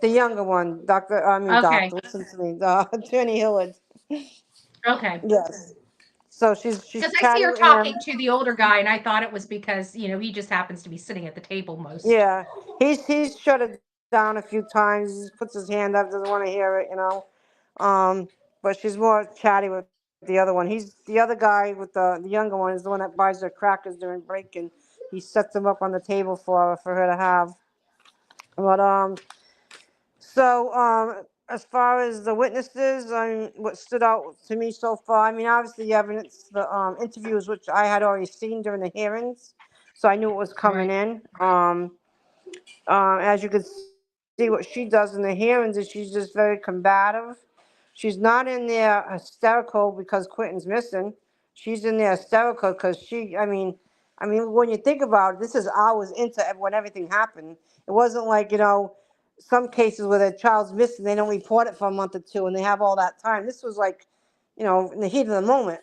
the younger one, Okay. listen to me, Attorney Hillard. Okay. Yes. So she's Because I see chatty her with him. talking to the older guy, and I thought it was because he just happens to be sitting at the table most. Yeah, he's shut it down a few times. He puts his hand up, doesn't want to hear it, But she's more chatty with the other one. He's the other guy with the younger one is the one that buys her crackers during break, and he sets them up on the table for her to have. But as far as the witnesses, what stood out to me so far, obviously the evidence, the interviews, which I had already seen during the hearings, so I knew it was coming in. As you could see, what she does in the hearings is she's just very combative. She's not in there hysterical because Quinton's missing. She's in there hysterical because when you think about it, this is hours into when everything happened. It wasn't like, some cases where the child's missing, they don't report it for a month or two and they have all that time. This was like, in the heat of the moment,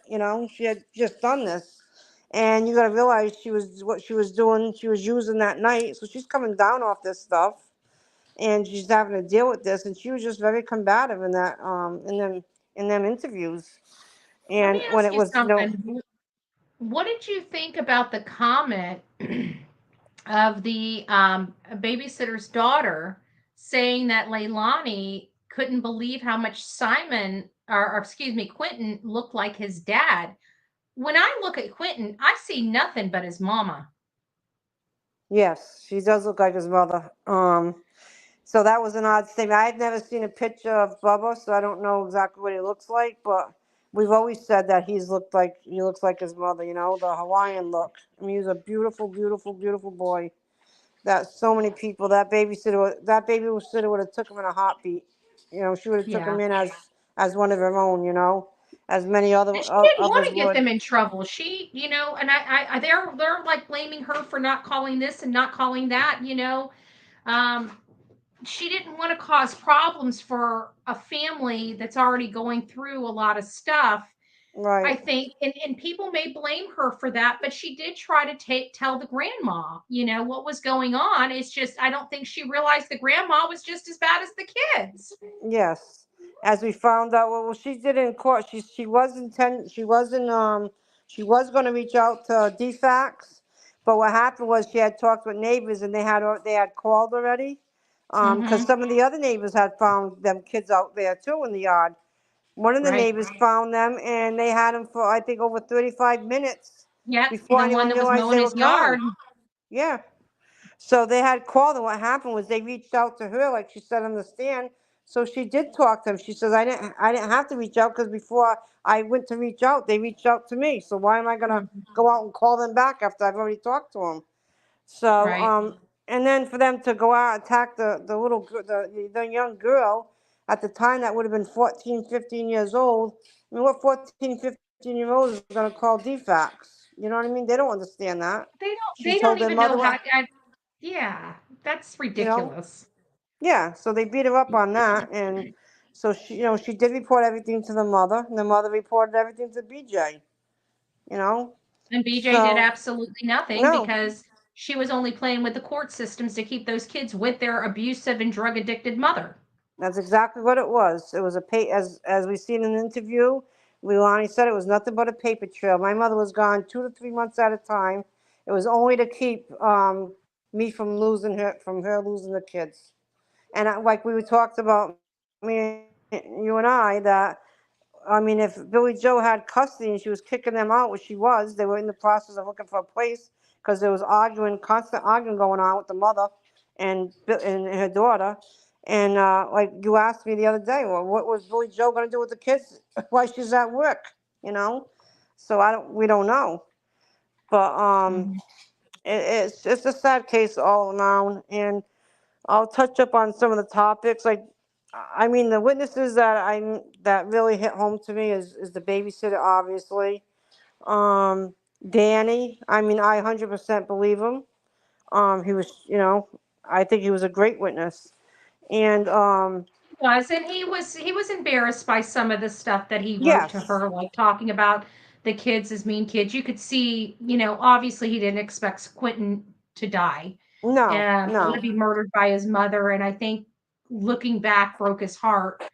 she had just done this. And you got to realize what she was doing. She was using that night, so she's coming down off this stuff, and she's having to deal with this. And she was just very combative in that in them interviews. Let And me when ask it you was something. What did you think about the comment of the babysitter's daughter saying that Leilani couldn't believe how much Quinton looked like his dad? When I look at Quinton, I see nothing but his mama. Yes, she does look like his mother. So that was an odd statement. I had never seen a picture of Bubba, so I don't know exactly what he looks like. But we've always said that he looks like his mother. The Hawaiian look. He was a beautiful, beautiful, beautiful boy. That so many people, that babysitter would have took him in a heartbeat. She would have took him in as one of her own. As many And she didn't want others to get would. them in trouble. And they're like blaming her for not calling this and not calling that. She didn't want to cause problems for a family that's already going through a lot of stuff. Right. I think, and people may blame her for that, but she did try to tell the grandma, what was going on. It's just, I don't think she realized the grandma was just as bad as the kids. Yes, as we found out, well, she did in court. She was going to reach out to DFACS, but what happened was she had talked with neighbors and they had called already, because some of the other neighbors had found them kids out there too in the yard. One of the neighbors found them and they had them for I think over 35 minutes before the one anyone that was realized mowing they were his yard. gone. Yeah. So they had called, and what happened was they reached out to her, like she said on the stand. So she did talk to him. She says, I didn't have to reach out because before I went to reach out, they reached out to me. So why am I gonna go out and call them back after I've already talked to them? So and then for them to go out and attack the young girl at the time that would have been 14, 15 years old. I mean, what 14, 15-year-old is gonna call DFACS? You know what I mean? They don't understand that. She They don't told their even know mother how. what. Yeah, that's You know, ridiculous. yeah, so they beat her up on that, and so she did report everything to the mother, and the mother reported everything to BJ. And BJ did So absolutely nothing no, because she was only playing with the court systems to keep those kids with their abusive and drug addicted mother. that's exactly what it was. It was as we seen in the interview. Leilani said it was nothing but a paper trail. My mother was gone 2 to 3 months at a time. It was only to keep me from her losing the kids. And like we talked about, me, you and I, that I mean, if Billy Joe had custody and she was kicking them out, which she was, they were in the process of looking for a place because there was constant arguing going on with the mother and her daughter. And like you asked me the other day, well, what was Billy Joe going to do with the kids while she's at work? You know, so we don't know. But it's a sad case all around, and I'll touch up on some of the topics. Like, I mean, the witnesses that really hit home to me is the babysitter, obviously. Danny, I mean, I 100% believe him. He was, I think he was a great witness. And And he was embarrassed by some of the stuff that he wrote to her, like talking about the kids as mean kids. You could see, obviously he didn't expect Quinton to die. No. To be murdered by his mother. And I think looking back broke his heart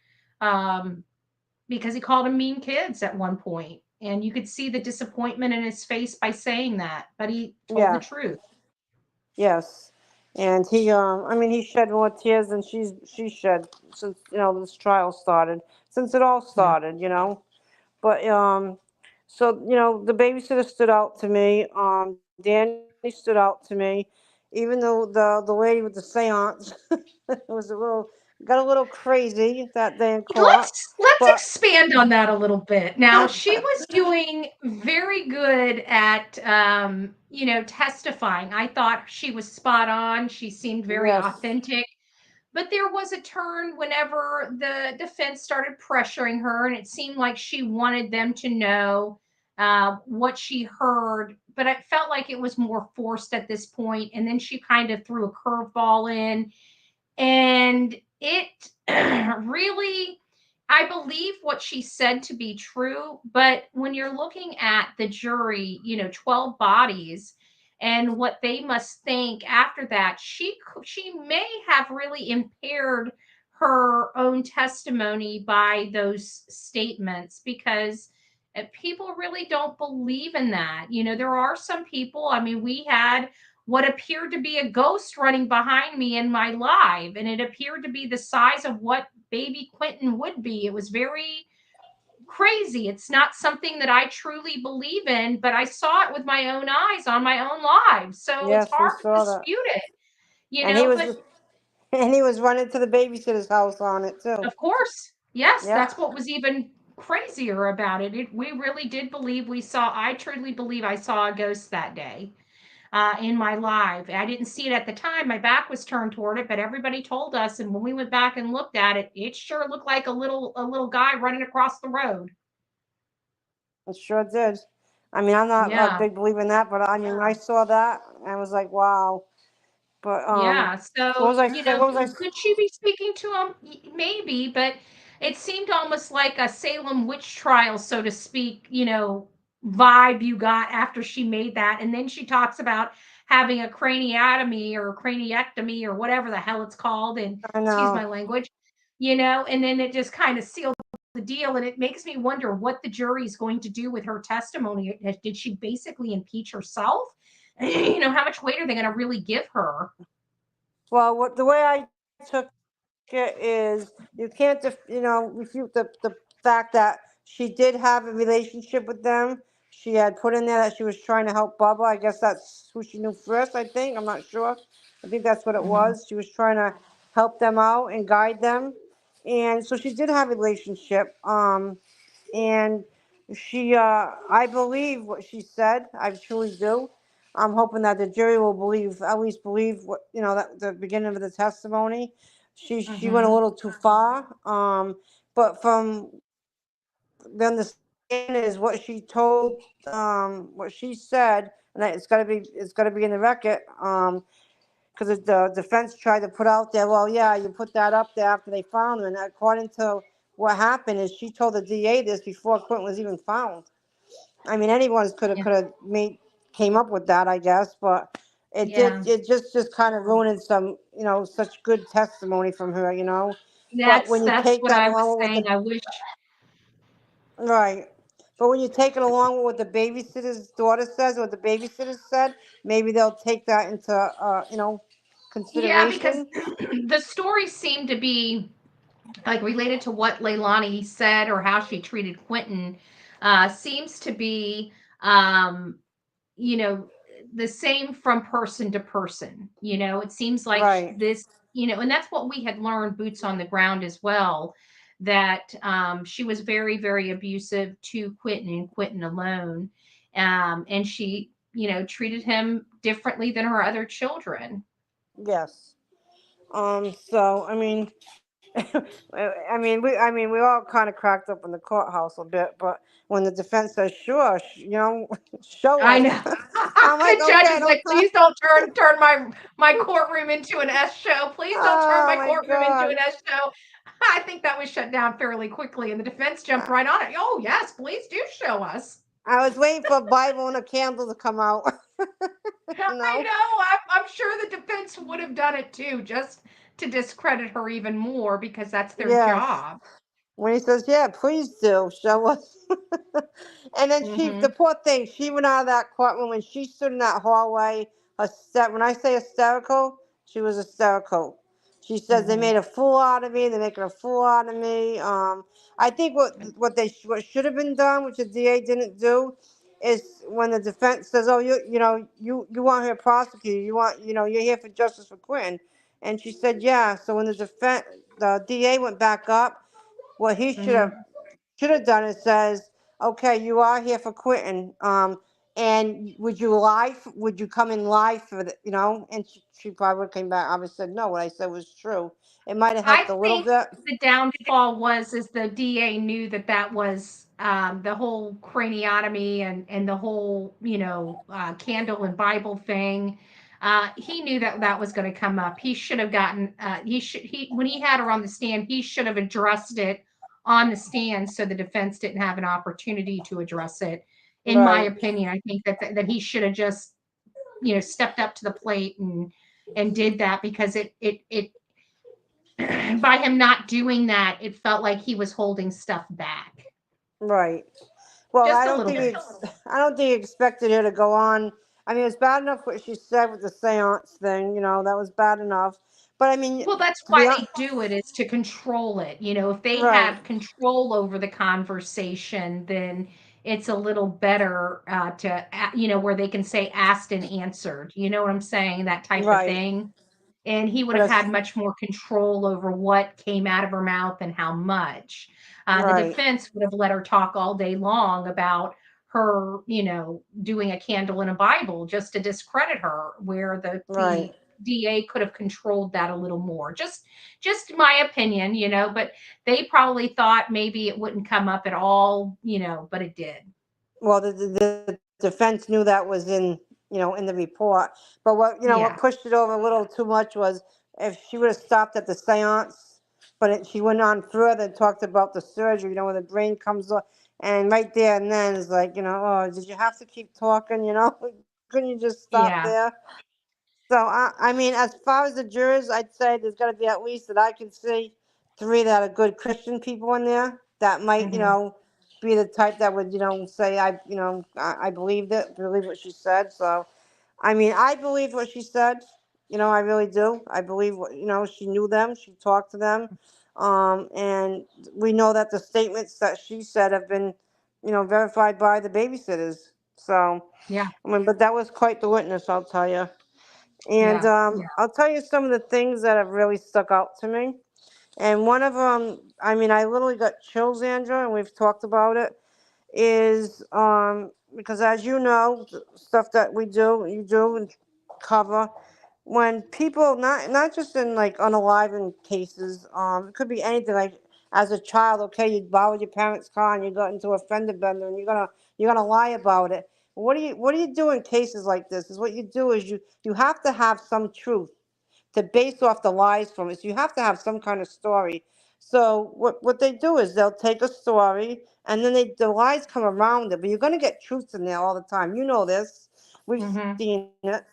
because he called them mean kids at one point. And you could see the disappointment in his face by saying that, but he told the truth. Yes. And he shed more tears than she shed since, this trial started, since it all started, But, so, the babysitter stood out to me. Danny stood out to me, even though the lady with the seance got a little crazy that day in court. Let's expand on that a little bit. Now, she was doing very good at, testifying. I thought she was spot on. She seemed very authentic. But there was a turn whenever the defense started pressuring her, and it seemed like she wanted them to know what she heard. But it felt like it was more forced at this point. And then she kind of threw a curveball in. And it really, I believe what she said to be true. But when you're looking at the jury, 12 bodies, and what they must think after that, she may have really impaired her own testimony by those statements, because people really don't believe in that. There are some people, I mean, we had what appeared to be a ghost running behind me in my live, and it appeared to be the size of what baby Quinton would be. It was very crazy. It's not something that I truly believe in, but I saw it with my own eyes on my own live. So it's hard to dispute it. And he was running to the babysitter's house on it too. Of course. Yes, that's what was even crazier about it. We really did believe I truly believe I saw a ghost that day. In my live. I didn't see it at the time. My back was turned toward it, but everybody told us. And when we went back and looked at it, it sure looked like a little guy running across the road. It sure did. I mean, I'm not a big believer in that, but I mean, I saw that and I was like, wow. But could she be speaking to him? Maybe, but it seemed almost like a Salem witch trial, so to speak, vibe you got after she made that. And then she talks about having a craniotomy or craniectomy or whatever the hell it's called, and excuse my language, and then it just kind of sealed the deal. And it makes me wonder what the jury is going to do with her testimony. Did she basically impeach herself? How much weight are they going to really give her? Well, the way I took it is you can't refute the fact that she did have a relationship with them. She had put in there that she was trying to help Bubba. I guess that's who she knew first, I think. I'm not sure. I think that's what it was. She was trying to help them out and guide them. And so she did have a relationship. And she, I believe what she said. I truly do. I'm hoping that the jury will at least believe what, that the beginning of the testimony. She went a little too far. But from the understanding is what she told, what she said, and it's got to be in the record. Because the defense tried to put out there, well, yeah, you put that up there after they found her, and according to what happened is she told the DA this before Quinton was even found. I mean, anyone could have came up with that, I guess, but it just kind of ruined some, such good testimony from her, That's what I was saying. I wish. Right. But when you take it along with what the babysitter's daughter says, or what the babysitter said, maybe they'll take that into, consideration. Yeah, because the story seemed to be like related to what Leilani said or how she treated Quinton, seems to be, you know, the same from person to person. You know, it seems like Right. this, you know, and that's what we had learned boots on the ground as well, that she was very, very abusive to Quinton and Quinton alone. And she, you know, treated him differently than her other children. Yes. So we all kind of cracked up in the courthouse a bit, but when the defense says, "Sure, show I us," know. I'm like, The judge "Okay, is don't like, touch." please don't turn my courtroom into an S show. Please don't turn Oh my my courtroom into God. an S show. I think that was shut down fairly quickly, and the defense jumped right on it. Oh yes, please do show us. I was waiting for a Bible and a candle to come out. I know. I'm sure the defense would have done it too, just to discredit her even more because that's their Yes. job. When he says, "Yeah, please do show us," and then the Hmm. poor thing, she went out of that courtroom and she stood in that hallway. When I say hysterical, she was hysterical. She says they Hmm. made a fool out of me. They're making a fool out of me. I think what should have been done, which the DA didn't do, is when the defense says, "Oh, you want her prosecuted. You want you're here for justice for Quinn," and she said, "Yeah." So when the DA went back up, what he Hmm. should have done is says, "Okay, you are here for Quentin. And would you come in live for And she probably would have came back. I would have said no. What I said was true. It might have I helped a little think bit. the downfall was is the DA knew that that was the whole craniotomy and the whole candle and Bible thing. He knew that that was going to come up. He should have gotten he when he had her on the stand, he should have addressed it on the stand so the defense didn't have an opportunity to address it. In my Right, opinion, I think that he should have just stepped up to the plate and did that because it by him not doing that, it felt like he was holding stuff back right. Well, just a little bit. I don't think he expected her to go on. I mean, it's bad enough what she said with the seance thing. That was bad enough. But I mean, Well, that's to why be honest, they do it is to control it. If they right, have control over the conversation, then it's a little better where they can say asked and answered. You know what I'm saying? That type of right. thing. And he would But have it's had much more control over what came out of her mouth and how much. The right, defense would have let her talk all day long about her, doing a candle in a Bible just to discredit her, where right. the DA could have controlled that a little more. Just my opinion, but they probably thought maybe it wouldn't come up at all, but it did. Well, the defense knew that was in the report. But what Yeah. pushed it over a little too much was if she would have stopped at the seance, but she went on further and talked about the surgery, where the brain comes off. And right there and then is like, oh, did you have to keep talking, Couldn't you just stop Yeah. there? So, I mean, as far as the jurors, I'd say there's got to be at least that I can see 3 that are good Christian people in there that might, Hmm. be the type that would, say, I believe what she said. So, I mean, I believe what she said. I really do. I believe what, she knew them. She talked to them. And we know that the statements that she said have been, verified by the babysitters. So, Yeah. I mean, but that was quite the witness, I'll tell you. And Yeah. I'll tell you some of the things that have really stuck out to me. And one of them, I mean, I literally got chills, Andrew, and we've talked about it, is because as you know, the stuff that you do and cover, when people, not just in like unalive cases, it could be anything like as a child, okay, you borrowed your parents' car and you got into a fender bender and you're gonna lie about it. What do you do in cases like this? Is what you do is you have to have some truth to base off the lies from it. So you have to have some kind of story. So what they do is they'll take a story and then the lies come around it, but you're gonna get truth in there all the time. You know this. We've Hmm. seen it.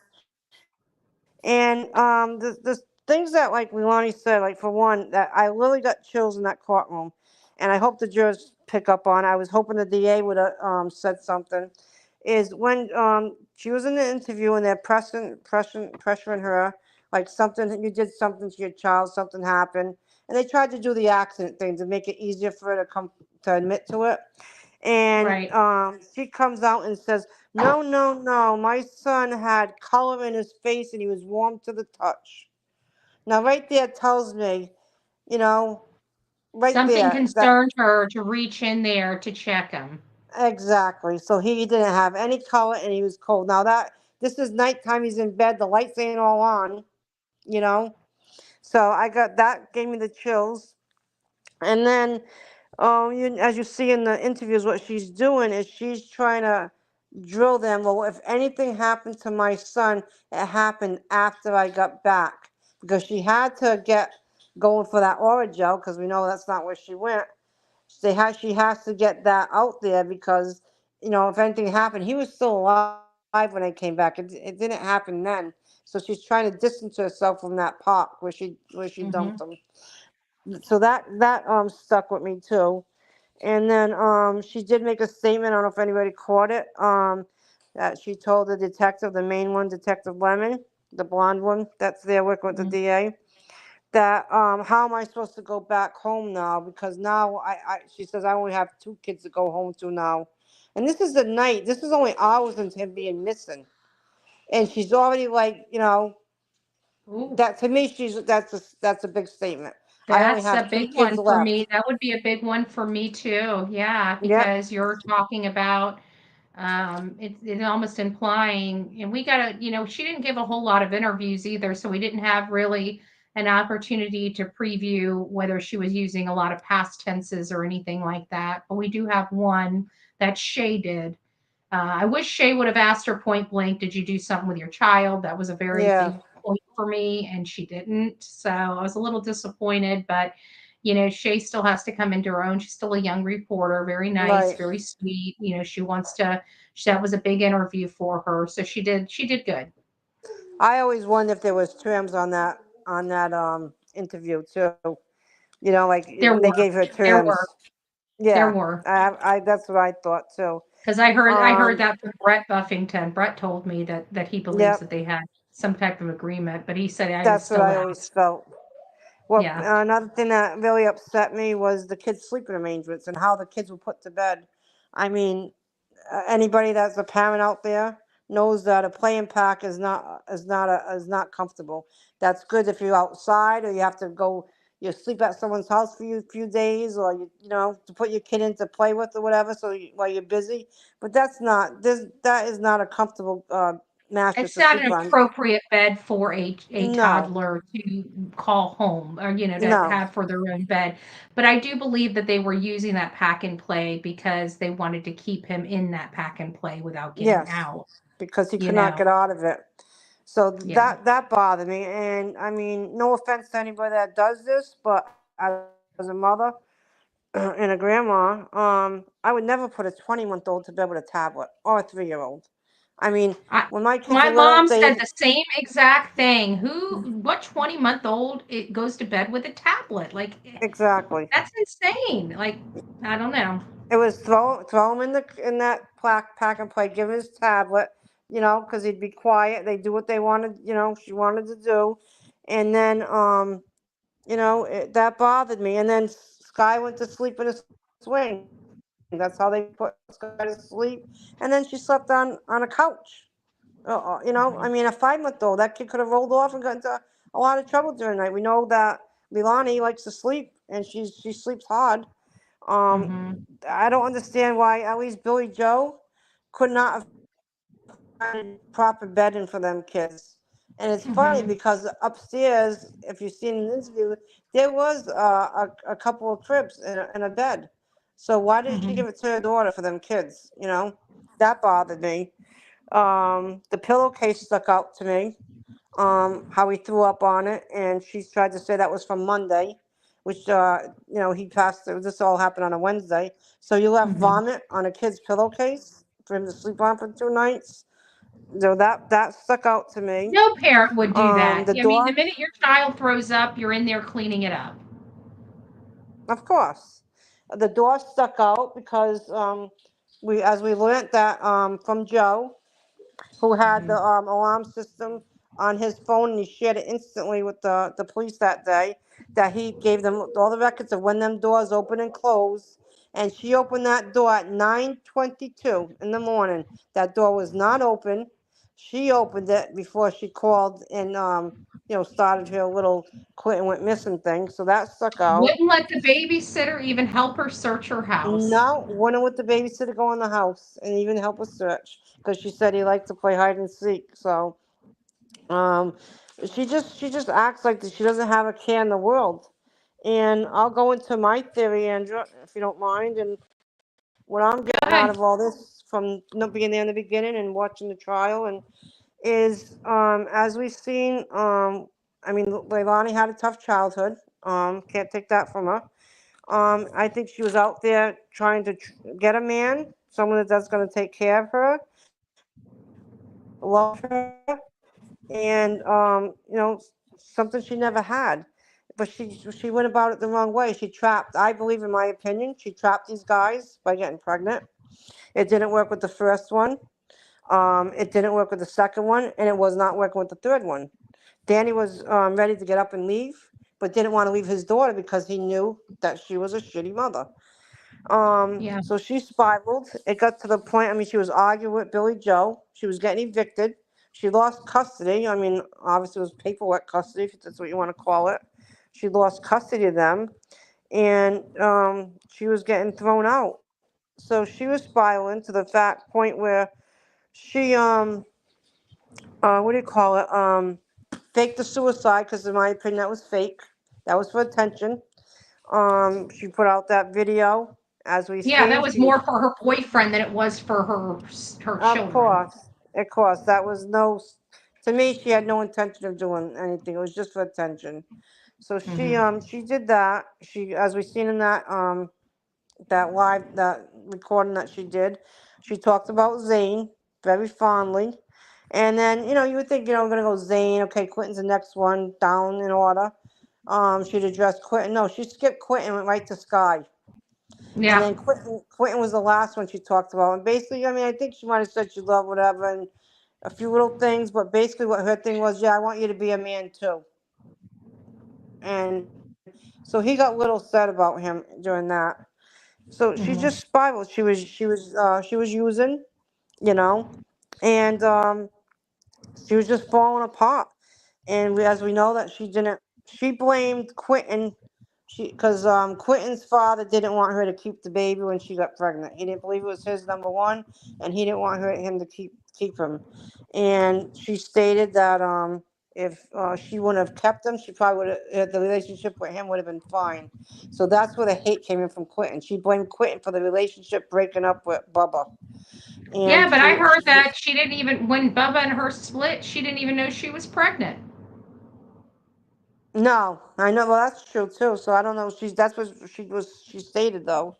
And the things that like Leilani said, like for one, that I literally got chills in that courtroom, and I hope the jurors pick up on. I was hoping the DA would have said something. Is when she was in the interview and they're pressuring her, like something you did something to your child, something happened, and they tried to do the accident thing to make it easier for her to come to admit to it. And she comes out and says, no, no, no, my son had color in his face and he was warm to the touch. Now, right there tells me, you know, right Something there, that concerned her to reach in there to check him. exactly. So he didn't have any color and he was cold. Now this is nighttime. He's in bed. The lights ain't all on, you know. So I got that, gave me the chills. And then, as you see in the interviews, what she's doing is she's trying to drill them. Well, if anything happened to my son, it happened after I got back, because she had to get going for that Oragel, because we know that's not where she went. She has to get that out there because, if anything happened, he was still alive when I came back. It didn't happen then. So she's trying to distance herself from that park where she dumped him. So that stuck with me too. And then she did make a statement. I don't know if anybody caught it. That she told the detective, the main one, Detective Lemon, the blonde one that's there working with the DA, that how am I supposed to go back home now? Because now she says I only have 2 kids to go home to now. And this is the night. This is only hours into him being missing. And she's already like, that to me, that's a big statement. I only That's a have 2 big kids one for me. left. That would be a big one for me too. Yeah, Yep. because you're talking about it almost implying, and we gotta, she didn't give a whole lot of interviews either, so we didn't have really an opportunity to preview whether she was using a lot of past tenses or anything like that. But we do have one that Shay did. I wish Shay would have asked her point blank, did you do something with your child? That was a very Yeah. big point for me, and she didn't. So I was a little disappointed, but Shay still has to come into her own. She's still a young reporter, very nice, Right. very sweet. She wants to, that was a big interview for her. So she did good. I always wonder if there was terms on that interview too. Like There they were, gave her there were, terms. there Yeah. were. I that's what I thought too. Because I heard Um. that from Brett Buffington. Brett told me that he believes Yep. that they had some type of agreement, but he said I would That's what still I always ask. felt. Well, Yeah. another thing that really upset me was the kids' sleeping arrangements and how the kids were put to bed. I mean, anybody that's a parent out there knows that a playing pack is not comfortable. That's good if you're outside or you have to go. You sleep at someone's house for a few days, or to put your kid in to play with or whatever. So while you're busy, but that is not a comfortable mattress It's to not sleep an on. appropriate bed for a No, toddler to call home or, to no, have for their own bed. But I do believe that they were using that pack and play because they wanted to keep him in that pack and play without getting yes, out, because he you could not know. get out of it. So Yeah. that bothered me. And I mean, no offense to anybody that does this, but as a mother and a grandma, I would never put a 20-month-old to bed with a tablet or a 3-year-old. I mean, when my kids My were little, mom said they the same exact thing. What 20-month-old it goes to bed with a tablet? Like, exactly. that's insane. Like, I don't know. It was throw him in that pack and play, give him his tablet, because he'd be quiet. They do what they wanted, she wanted to do, and then that bothered me. And then Sky went to sleep in a swing. That's how they put Sky to sleep. And then she slept on a couch. I mean, a 5-month-old, that kid could have rolled off and got into a lot of trouble during the night. We know that Leilani likes to sleep, and she sleeps hard. Mm-hmm. I don't understand why at least Billy Joe could not have provided proper bedding for them kids. And it's funny Mm-hmm. because upstairs, if you've seen an interview, there was a couple of cribs and a bed. So why didn't she Mm-hmm. give it to her daughter for them kids? That bothered me. The pillowcase stuck out to me. How he threw up on it, and she tried to say that was from Monday, which he passed. This all happened on a Wednesday. So you left Mm-hmm. vomit on a kid's pillowcase for him to sleep on for 2 nights. So that stuck out to me. No parent would do that. The I mean, the door, minute your child throws up, you're in there cleaning it up. of course, the door stuck out because as we learned that from Joe, who had the alarm system on his phone, and he shared it instantly with the police that day, that he gave them all the records of when them doors open and close. And she opened that door at 9:22 in the morning. That door was not open. She opened it before she called and started her little Quentin went missing thing. So that stuck out. Wouldn't let the babysitter even help her search her house. No, wouldn't let the babysitter go in the house and even help us search because she said he liked to play hide and seek. So, um, she just acts like she doesn't have a care in the world. And I'll go into my theory, Andrew, if you don't mind, and what I'm getting out of all this from not being there in the beginning and watching the trial, and is as we've seen, I mean, Leilani had a tough childhood. Can't take that from her. I think she was out there trying to get a man, someone that's going to take care of her, love her, and something she never had. But she went about it the wrong way. She trapped. I believe, in my opinion, she trapped these guys by getting pregnant. It didn't work with the first one. It didn't work with the second one, and it was not working with the third one. Danny was ready to get up and leave, but didn't want to leave his daughter because he knew that she was a shitty mother. So she spiraled. It got to the point, I mean, she was arguing with Billy Joe. She was getting evicted. She lost custody. I mean, obviously it was paperwork custody, if that's what you want to call it. She lost custody of them, and she was getting thrown out. So she was spiraling to the fact point where she, what do you call it? Faked the suicide, because in my opinion that was fake. That was for attention. She put out that video, as we Yeah, that seen. was more for her boyfriend than it was for her children. Of course, that was no. To me, she had no intention of doing anything. It was just for attention. So she did that. She, as we seen in that recording that she did, she talked about Zane very fondly. And then, you would think, we're gonna go Zane. Okay, Quentin's the next one down in order. She'd address Quentin. No, she skipped Quentin, went right to Sky. Yeah. And then Quentin was the last one she talked about. And basically, I mean, I think she might have said she loved whatever and a few little things, but basically what her thing was, yeah, I want you to be a man too. And so he got little said about him during that. So she just spiraled. She was using, and she was just falling apart. And as we know that she blamed Quentin, because Quentin's father didn't want her to keep the baby when she got pregnant. He didn't believe it was his number one, and he didn't want him to keep him. And she stated that if she wouldn't have kept him, she probably would have, the relationship with him would have been fine. So that's where the hate came in from Quentin. She blamed Quentin for the relationship breaking up with Bubba. And yeah, but I heard that she didn't even, when Bubba and her split, she didn't even know she was pregnant. No, I know. Well, that's true too. So I don't know. That's what she stated though.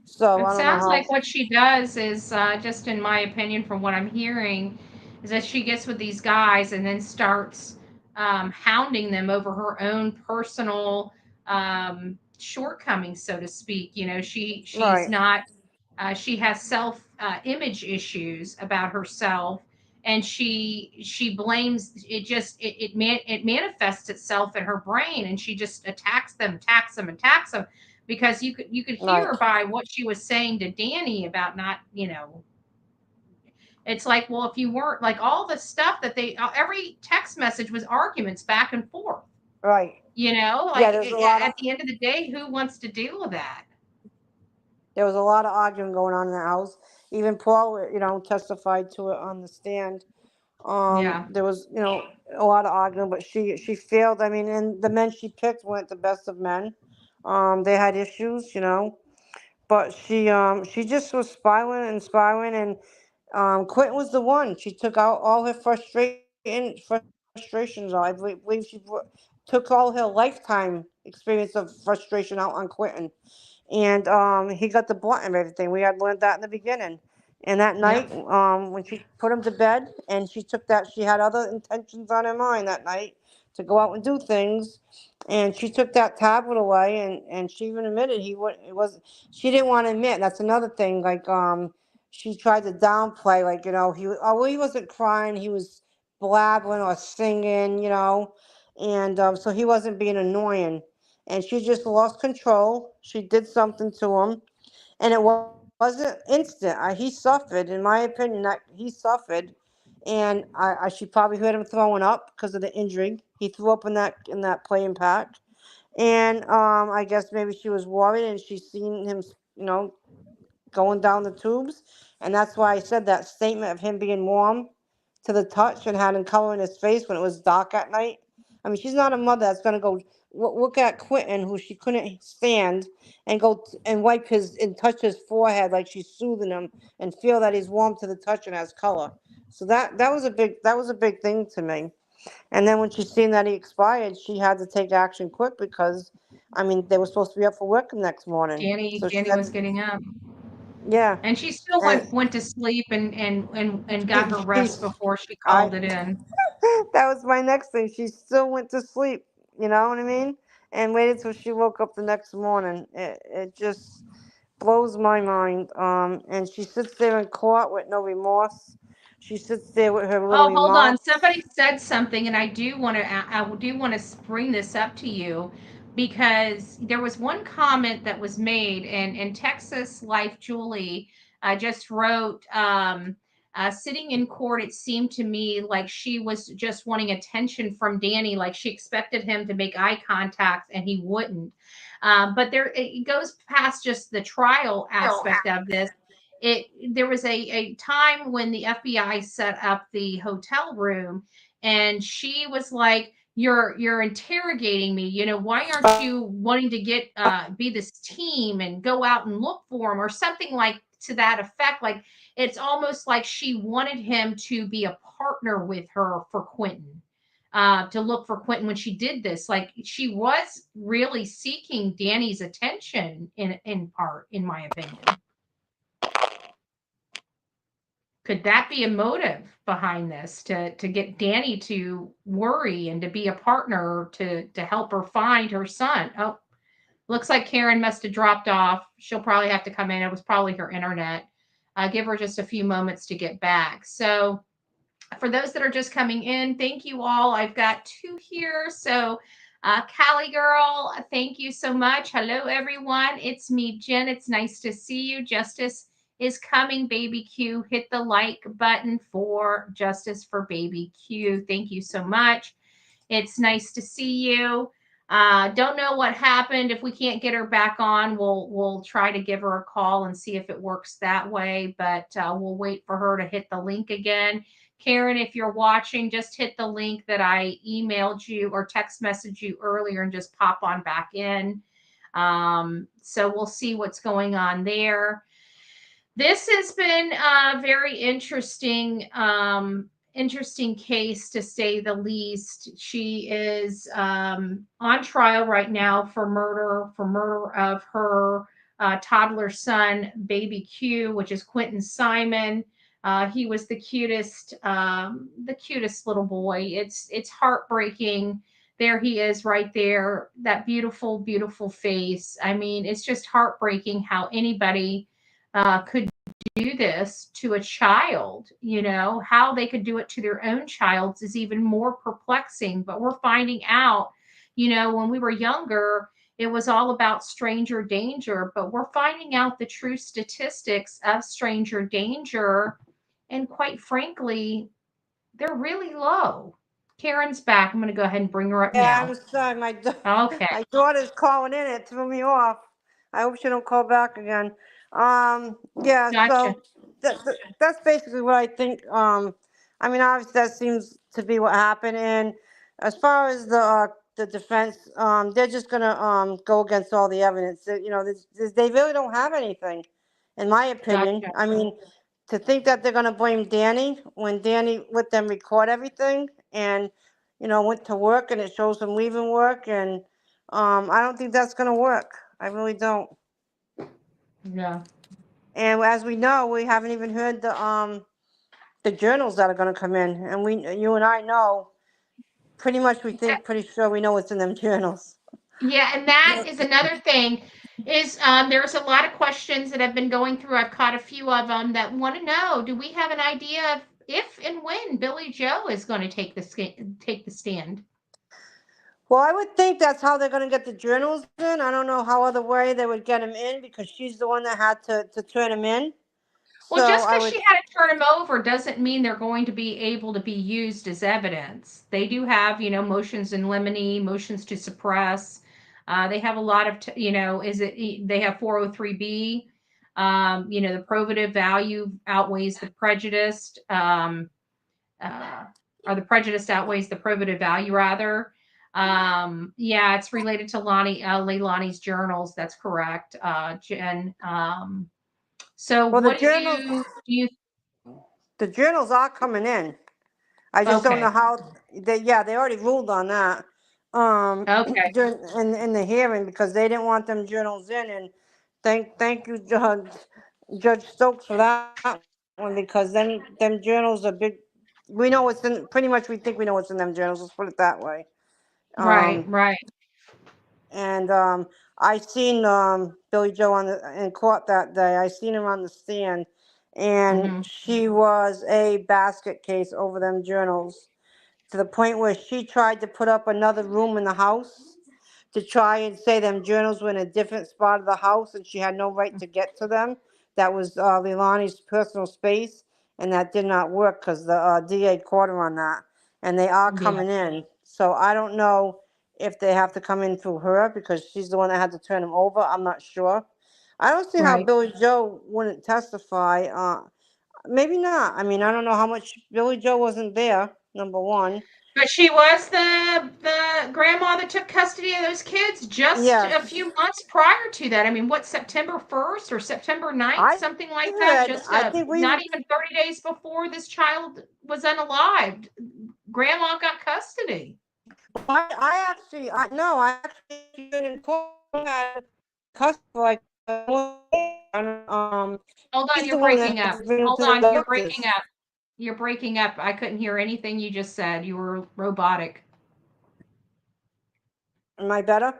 So It I don't know sounds how. like what she does is, just in my opinion, from what I'm hearing, is that she gets with these guys and then starts hounding them over her own personal shortcomings, so to speak. She's Right. not. She has self image issues about herself, and she blames it. It manifests itself in her brain, and she just attacks them, because you could hear by what she was saying to Danny about not, it's like, well, if you weren't, like, all the stuff that every text message was arguments back and forth. Right. Like, at the end of the day, who wants to deal with that? There was a lot of arguing going on in the house. Even Paul, testified to it on the stand. There was, a lot of arguing, but she failed. I mean, and the men she picked weren't the best of men. They had issues, but she just was spiraling, and Quentin was the one. She took out all her frustrations. I believe she took all her lifetime experience of frustration out on Quentin. And he got the blunt of everything. We had learned that in the beginning. And that night, when she put him to bed, and she had other intentions on her mind that night to go out and do things, and she took that tablet away, and she even admitted she didn't want to admit. That's another thing. Like she tried to downplay, like he wasn't crying. He was blabbering or singing, and so he wasn't being annoying. And she just lost control. She did something to him, and it wasn't instant. He suffered, in my opinion, that he suffered, and she probably heard him throwing up because of the injury. He threw up in that playing pack, and I guess maybe she was worried, and she seen him, going down the tubes, and that's why I said that statement of him being warm to the touch and having color in his face when it was dark at night. I mean, she's not a mother that's gonna go look at Quinton, who she couldn't stand, and go and wipe his and touch his forehead like she's soothing him and feel that he's warm to the touch and has color. So that was a big thing to me. And then when she seen that he expired, she had to take action quick because, I mean, they were supposed to be up for work the next morning. Danny So she Danny had, was getting up. yeah. And she still And went to sleep and got her rest before she I called it in. that was my next thing. She still went to sleep. You know what I mean? And waited till she woke up the next morning. It just blows my mind. And she sits there in court with no remorse. She sits there with her little Oh, hold on. remarks. Somebody said something, and I do want to bring this up to you because there was one comment that was made, and Texas Life Julie just wrote, sitting in court, it seemed to me like she was just wanting attention from Danny, like she expected him to make eye contact, and he wouldn't. But it goes past just the trial aspect of this. There was a time when the FBI set up the hotel room, and she was like, you're interrogating me, why aren't you wanting to get be this team and go out and look for him, or something like to that effect. Like it's almost like she wanted him to be a partner with her for Quinton, to look for Quinton when she did this. Like she was really seeking Danny's attention in part, in my opinion. Could that be a motive behind this, to get Danny to worry and to be a partner to help her find her son? Oh, looks like Karen must have dropped off. She'll probably have to come in. It was probably her internet. Give her just a few moments to get back. So for those that are just coming in, thank you all. I've got two here. So Callie girl, thank you so much. Hello, everyone. It's me, Jen. It's nice to see you. Justice is coming, baby Q. Hit the like button for Justice for baby Q. Thank you so much. It's nice to see you. Don't know what happened. If we can't get her back on, we'll try to give her a call and see if it works that way. But we'll wait for her to hit the link again. Karen, if you're watching, just hit the link that I emailed you or text messaged you earlier and just pop on back in. So we'll see what's going on there. This has been a very interesting case, to say the least. She is on trial right now for murder of her toddler son, baby Q, which is Quinton Simon. He was the cutest little boy. It's heartbreaking. There he is right there, that beautiful, beautiful face. I mean, it's just heartbreaking how anybody could do this to a child. How they could do it to their own child is even more perplexing. But we're finding out, when we were younger, it was all about stranger danger, but we're finding out the true statistics of stranger danger. And quite frankly, they're really low. Karen's back. I'm going to go ahead and bring her up Yeah, now. I'm sorry. My Okay. daughter's calling in. It threw me off. I hope she don't call back again. Yeah. Gotcha. So that's basically what I think. I mean, obviously that seems to be what happened. And as far as the defense, they're just gonna go against all the evidence. They really don't have anything, in my opinion. Gotcha. I mean, to think that they're gonna blame Danny when Danny let them record everything and went to work and it shows him leaving work, and I don't think that's gonna work. I really don't. Yeah. And as we know, we haven't even heard the journals that are gonna come in, and you and I know pretty much. We think pretty sure we know what's in them journals. Yeah, and that is another thing. Is there's a lot of questions that have been going through. I've caught a few of them that want to know: do we have an idea if and when Billy Joe is going to take the stand. Well, I would think that's how they're going to get the journals in. I don't know how other way they would get him in because she's the one that had to turn him in. Well, So just I because would. she had to turn him over doesn't mean they're going to be able to be used as evidence. They do have, motions in limine, motions to suppress. They have a lot of, they have 403B. The probative value outweighs the prejudice, or the prejudice outweighs the probative value, rather. It's related to Leilani's journals. That's correct, Jen. So Well, what do you the journals are coming in. I just don't know Okay. how they already ruled on that Okay. in the hearing because they didn't want them journals in, and thank you Judge Stokes for that one because them journals are big. We know what's in, pretty much we think we know what's in them journals, let's put it that way. Right. And I seen Billy Joe in court that day. I seen him on the stand, and she was a basket case over them journals to the point where she tried to put up another room in the house to try and say them journals were in a different spot of the house and she had no right to get to them. That was Leilani's personal space, and that did not work because the DA caught her on that, and they are Yeah. coming in. So I don't know if they have to come in through her because she's the one that had to turn them over. I'm not sure. I don't see how Right. Billy Joe wouldn't testify. Maybe not. I mean, I don't know how much Billy Joe wasn't there, number one. But she was the grandma that took custody of those kids just a Yes. few months prior to that. I mean, what, September 1st or September 9th, I something like that? heard, Just I think not even 30 days before this child was unalived. Grandma got custody. I actually been in court had custody for like Hold on, he's you're the one breaking that had up. to bring him Hold to the on, you're doctors. breaking up. You're breaking up. I couldn't hear anything you just said. You were robotic. Am I better?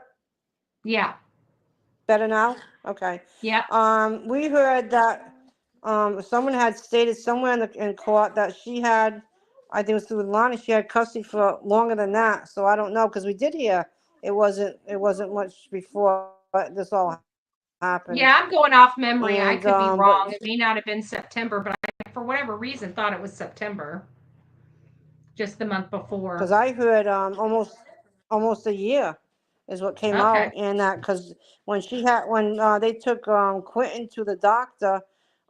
Yeah. Better now? Okay. Yeah. We heard that someone had stated somewhere in court that she had, I think it was through Lonnie, she had custody for longer than that. So I don't know because we did hear it wasn't much before this all happened. Yeah, I'm going off memory. I And could be but wrong. It may not have been September, but I, for whatever reason, thought it was September, just the month before. because I heard almost a year is what came Okay. out, and that because when they took Quinton to the doctor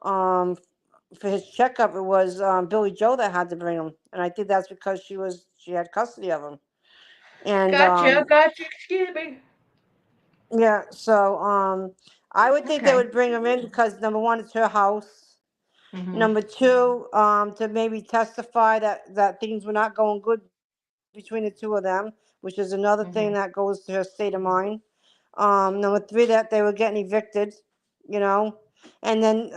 um, for his checkup, it was Billy Joe that had to bring him, and I think that's because she had custody of him, and Gotcha. Excuse me. yeah, so I would think they Okay. would bring him in because number one, it's her house. Mm-hmm. Number two, to maybe testify that things were not going good between the two of them, which is another thing that goes to her state of mind. Number three, that they were getting evicted, you know. And then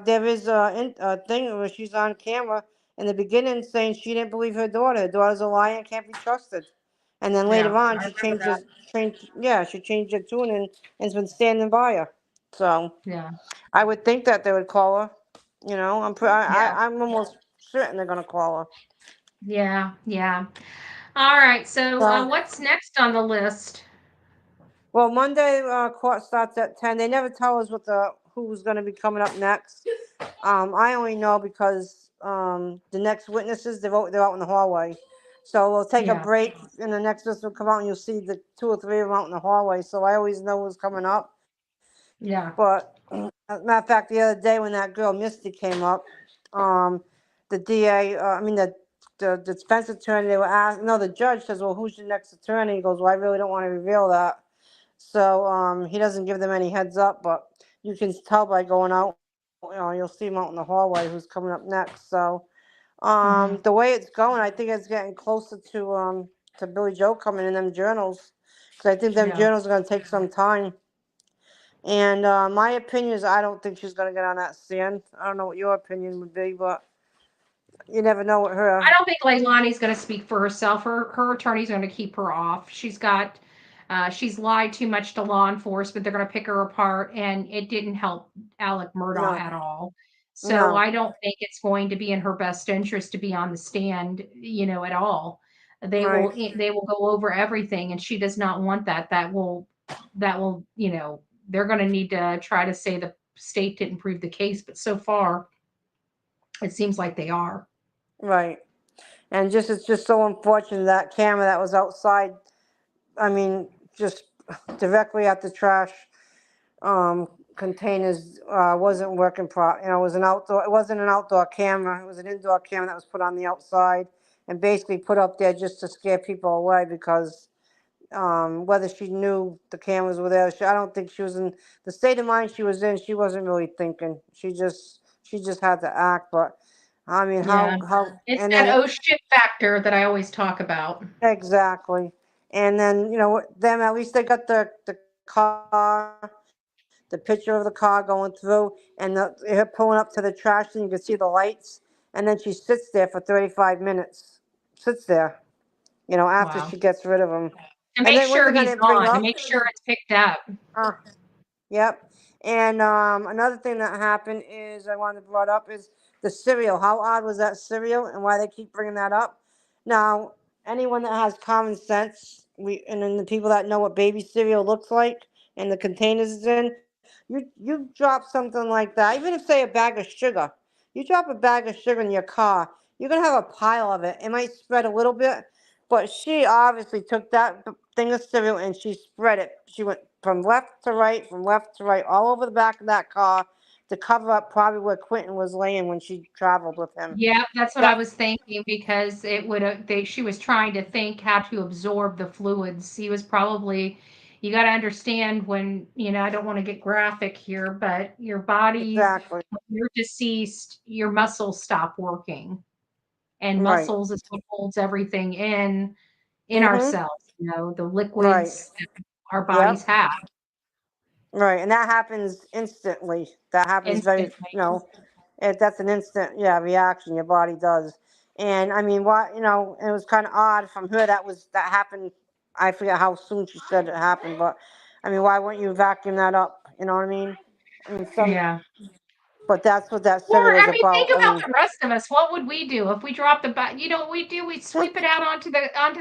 there is a thing where she's on camera in the beginning saying she didn't believe her daughter. Her daughter's a liar and can't be trusted. And then Yeah, later on, I she remember that. she changed her tune and's been standing by her. So Yeah. I would think that they would call her. You know, Yeah. I'm almost certain they're gonna call her. Yeah. Yeah. All right. So, So, what's next on the list? well, Monday court starts at 10. They never tell us who's going to be coming up next. I only know because the next witnesses they're out in the hallway. So we'll take a Yeah. break, and the next witness will come out, and you'll see the two or three of them out in the hallway. So I always know who's coming up. Yeah. But as a matter of fact, the other day when that girl Misty came up, the DA, the defense attorney, they were asked. No, the judge says, "Well, who's your next attorney?" He goes, "Well, I really don't want to reveal that." So he doesn't give them any heads up, but you can tell by going out. You'll see him out in the hallway who's coming up next. So the way it's going, I think it's getting closer to Billy Joe coming in them journals, because I think them Yeah. journals are going to take some time. And my opinion is I don't think she's going to get on that stand. I don't know what your opinion would be, but you never know with her. I don't think Leilani's going to speak for herself. Her attorney's going to keep her off. She's lied too much to law enforcement. They're going to pick her apart, and it didn't help Alec Murdaugh No. at all. So No. I don't think it's going to be in her best interest to be on the stand, at all. Right. They will go over everything, and she does not want that. That will, they're going to need to try to say the state didn't prove the case, but so far it seems like they are. Right. And it's just so unfortunate that camera that was outside, I mean, just directly at the trash containers wasn't working it was it wasn't an outdoor camera, it was an indoor camera that was put on the outside and basically put up there just to scare people away because whether she knew the cameras were there, I don't think she was in the state of mind she was in. She wasn't really thinking. She just had to act. But I mean, Yeah. how It's and that then oh shit factor that I always talk about. exactly, and then them at least they got the car, the picture of the car going through, and her pulling up to the trash, and you can see the lights, and then she sits there for 35 minutes, sits there, after Wow. she gets rid of him. To And make then one sure thing I he's didn't bring gone, to up. make sure it's picked up. Yep. And another thing that happened is I wanted to brought up is the cereal. How odd was that cereal, and why they keep bringing that up? Now, anyone that has common sense, and then the people that know what baby cereal looks like and the containers it's in, you drop something like that, even if say a bag of sugar, you drop a bag of sugar in your car, you're gonna have a pile of it. It might spread a little bit, but she obviously took that thing of cereal and she spread it. She went from left to right, all over the back of that car to cover up probably where Quinton was laying when she traveled with him. Yeah, that's what I That was thinking because it would have she was trying to think how to absorb the fluids. He was probably you got to understand when, I don't want to get graphic here, but your body, exactly when you're deceased, your muscles stop working. And right. muscles is what holds everything in Mhm. ourselves, the Right. liquids that our bodies Yep. have Right. And that happens instantly. That happens very. instantly. That's an instant reaction your body does. And I mean, it was kind of odd from her that happened. I forget how soon she said it happened, but I mean, why wouldn't you vacuum that up? You know what I mean? I mean, Yeah. but that's what that Or, cereal was I mean, about. think I about mean, the rest of us. What would we do if we dropped you know what we do? We'd sweep it out onto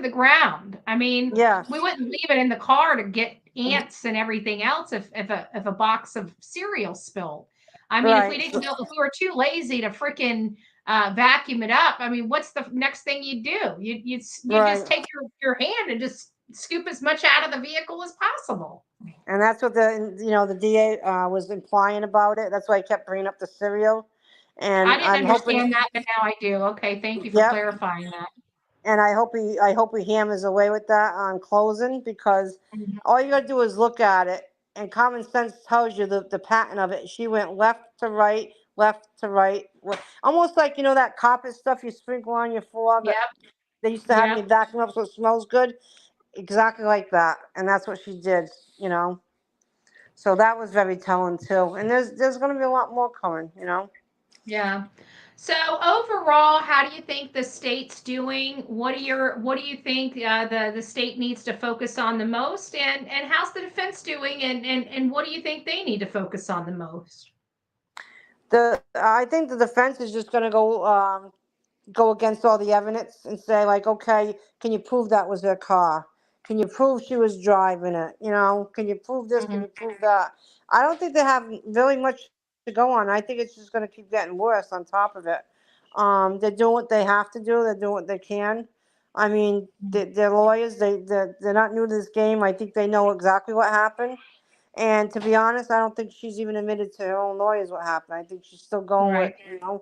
the ground. I mean, yes, we wouldn't leave it in the car to get ants and everything else if a box of cereal spilled. I mean, if we right, didn't go, if we were too lazy to freaking vacuum it up, I mean, what's the next thing you do? You right. just take your hand and just scoop as much out of the vehicle as possible. And that's what the DA was implying about it. That's why I kept bringing up the cereal. I And didn't I'm hoping, understand that, but now I do. Okay, thank you for yep. clarifying that. And I hope he hammers away with that on closing because Mhm. all you gotta do is look at it, and common sense tells you the pattern of it. She went left to right, almost like that carpet stuff you sprinkle on your floor. But Yep. they used to have me Yep. vacuum up so it smells good, exactly like that. And that's what she did. So that was very telling too. And there's gonna be a lot more coming. Yeah. So overall, how do you think the state's doing? What do you think the state needs to focus on the most, and how's the defense doing, and what do you think they need to focus on the most? I think the defense is just gonna go against all the evidence and say like, okay, can you prove that was their car? Can you prove she was driving it? Can you prove this? Can Mhm. you prove that? I don't think they have really much to go on. I think it's just going to keep getting worse on top of it. They're doing what they have to do. They're doing what they can. I mean, they're lawyers. They're not new to this game. I think they know exactly what happened. And to be honest, I don't think she's even admitted to her own lawyers what happened. I think she's still going with, Right.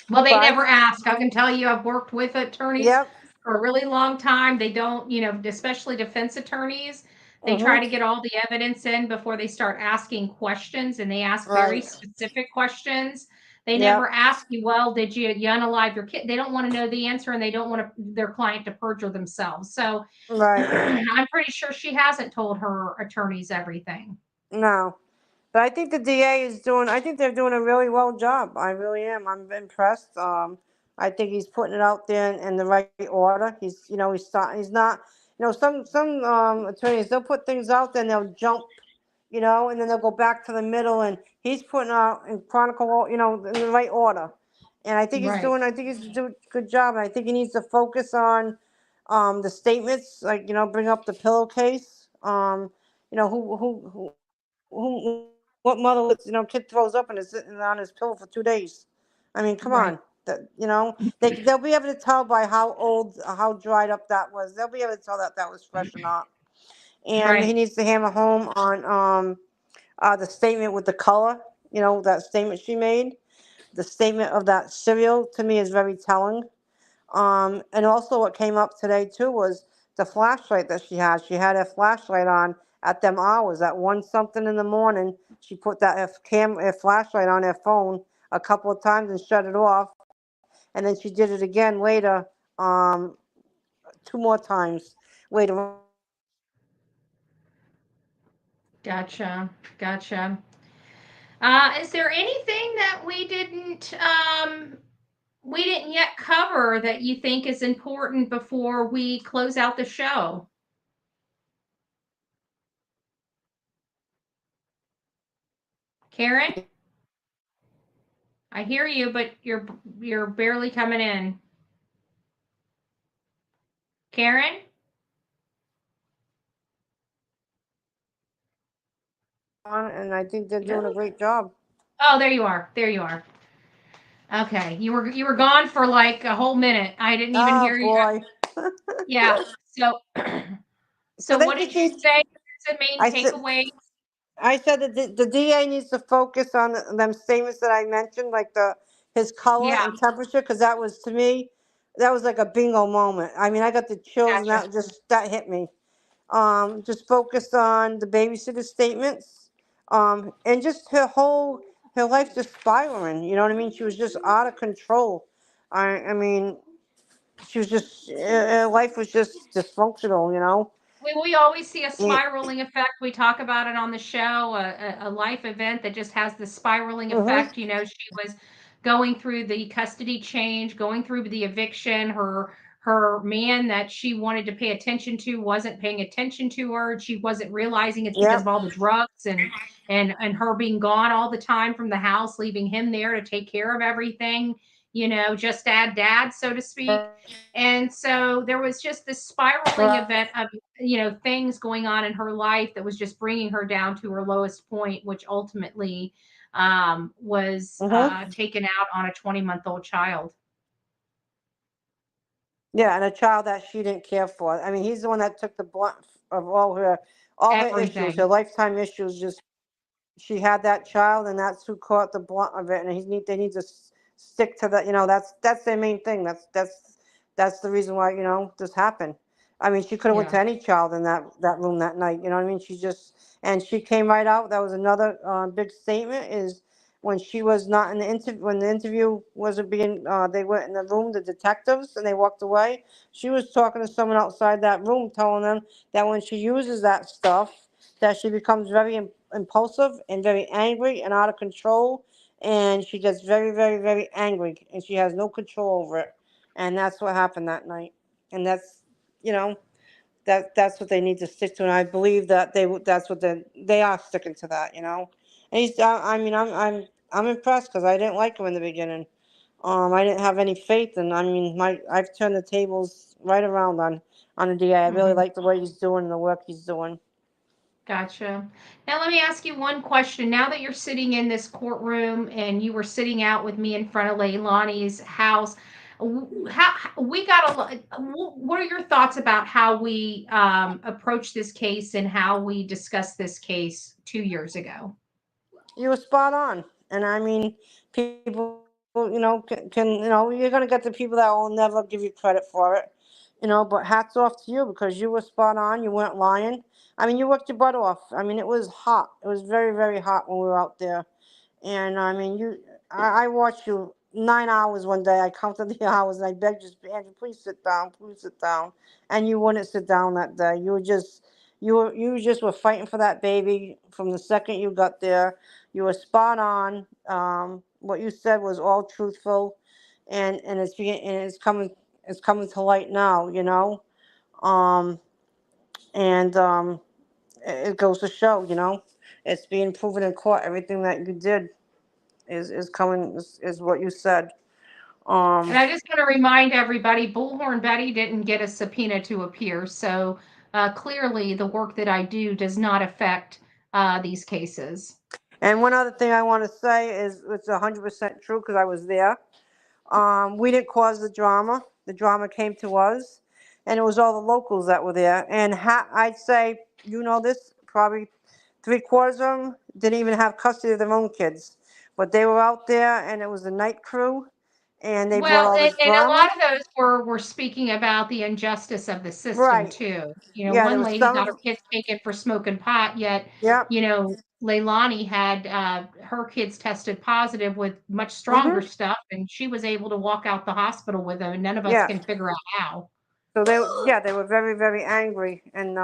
Well, they but never ask. I can tell you, I've worked with attorneys yep. for a really long time. They don't, especially defense attorneys, they try Mhm. to get all the evidence in before they start asking questions, and they ask very Right. specific questions. They Yep. never ask you, well, did you unalive your kid? They don't want to know the answer, and they don't want their client to perjure themselves. So Right. I'm pretty sure she hasn't told her attorneys everything. No. But I think the DA I think they're doing a really well job. I really am. I'm impressed. I think he's putting it out there in the right order. He's not, some attorneys, they'll put things out there and they'll jump, and then they'll go back to the middle, and he's putting out in chronicle, in the right order. And I think Right. I think he's doing a good job. And I think he needs to focus on the statements, like, bring up the pillowcase. What mother would, kid throws up and is sitting on his pillow for 2 days. I mean, come Right. on. They'll be able to tell by how old, how dried up that was. They'll be able to tell that was fresh or not. And he Right. needs to hammer home on the statement with the color. That statement she made. The statement of that cereal to me is very telling. And also what came up today too was the flashlight that she had. She had a flashlight on at them hours. At 1 something in the morning, she put that flashlight on her phone a couple of times and shut it off. And then she did it again later, 2 more times later. Gotcha. Is there anything that we didn't yet cover that you think is important before we close out the show? Karen? I hear you, but you're barely coming in. Karen? And I think they're doing a great job. Oh, there you are. Okay, you were gone for like a whole minute. I didn't even hear you. Boy. Yeah. So what did you say? The main takeaway? I said that the DA needs to focus on them statements that I mentioned, like his color and temperature, because that was, to me, that was like a bingo moment. I mean, I got the chills, Gotcha. and that hit me. Just focused on the babysitter statements, and just her life just spiraling. You know what I mean? She was just out of control. I mean, she was just her life was just dysfunctional. We always see a spiraling effect. We talk about it on the show, a life event that just has the spiraling effect. She was going through the custody change, going through the eviction. Her man that she wanted to pay attention to wasn't paying attention to her. She wasn't realizing it's because of all the drugs and her being gone all the time from the house, leaving him there to take care of everything. Just add dad, so to speak. And so there was just this spiraling event of, things going on in her life that was just bringing her down to her lowest point, which ultimately was taken out on a 20-month-old child. Yeah, and a child that she didn't care for. I mean, he's the one that took the brunt of all her issues, her lifetime issues. Just she had that child, and that's who caught the brunt of it. And they need to stick to that. That's their main thing. That's the reason why this happened. I mean, she could have went to any child in that room that night. You know what I mean? She came right out. That was another big statement is when she was not in the interview, when the interview wasn't being, they went in the room, the detectives, and they walked away. She was talking to someone outside that room, telling them that when she uses that stuff, that she becomes very impulsive and very angry and out of control. And she gets very, very, very angry, and she has no control over it. And that's what happened that night. And that's, that's what they need to stick to. And I believe that that's what they are sticking to that. And he's, I mean, I'm impressed because I didn't like him in the beginning. I didn't have any faith, and I mean, I've turned the tables right around on the DA. I really like the way he's doing and the work he's doing. Gotcha. Now let me ask you one question. Now that you're sitting in this courtroom and you were sitting out with me in front of Leilani's house, what are your thoughts about how we approach this case and how we discussed this case 2 years ago? You were spot on. And I mean, people, can you're going to get the people that will never give you credit for it. But hats off to you because you were spot on. You weren't lying. I mean, you worked your butt off. I mean, it was hot. It was very, very hot when we were out there. And I mean, I watched you 9 hours one day. I counted the hours and I begged you, Andrew, please sit down, please sit down. And you wouldn't sit down that day. You just were fighting for that baby from the second you got there. You were spot on. What you said was all truthful, and it's coming to light now. And it goes to show, it's being proven in court. Everything that you did is coming is what you said. And I just want to remind everybody, Bullhorn Betty didn't get a subpoena to appear. So clearly the work that I do does not affect these cases. And one other thing I want to say is it's 100% true because I was there. We didn't cause the drama. The drama came to us, and it was all the locals that were there. And I'd say, this, probably 3/4 of them didn't even have custody of their own kids. But they were out there, and it was a night crew, and they brought Well, all this and a drama. lot of those were speaking about the injustice of the system Right. too. Yeah, there One was lady some got of her kids taken for smoking pot, yet Yep. Leilani had her kids tested positive with much stronger Mhm. stuff, and she was able to walk out the hospital with them, and none of us Yeah. can figure out how. So they were very, very angry. And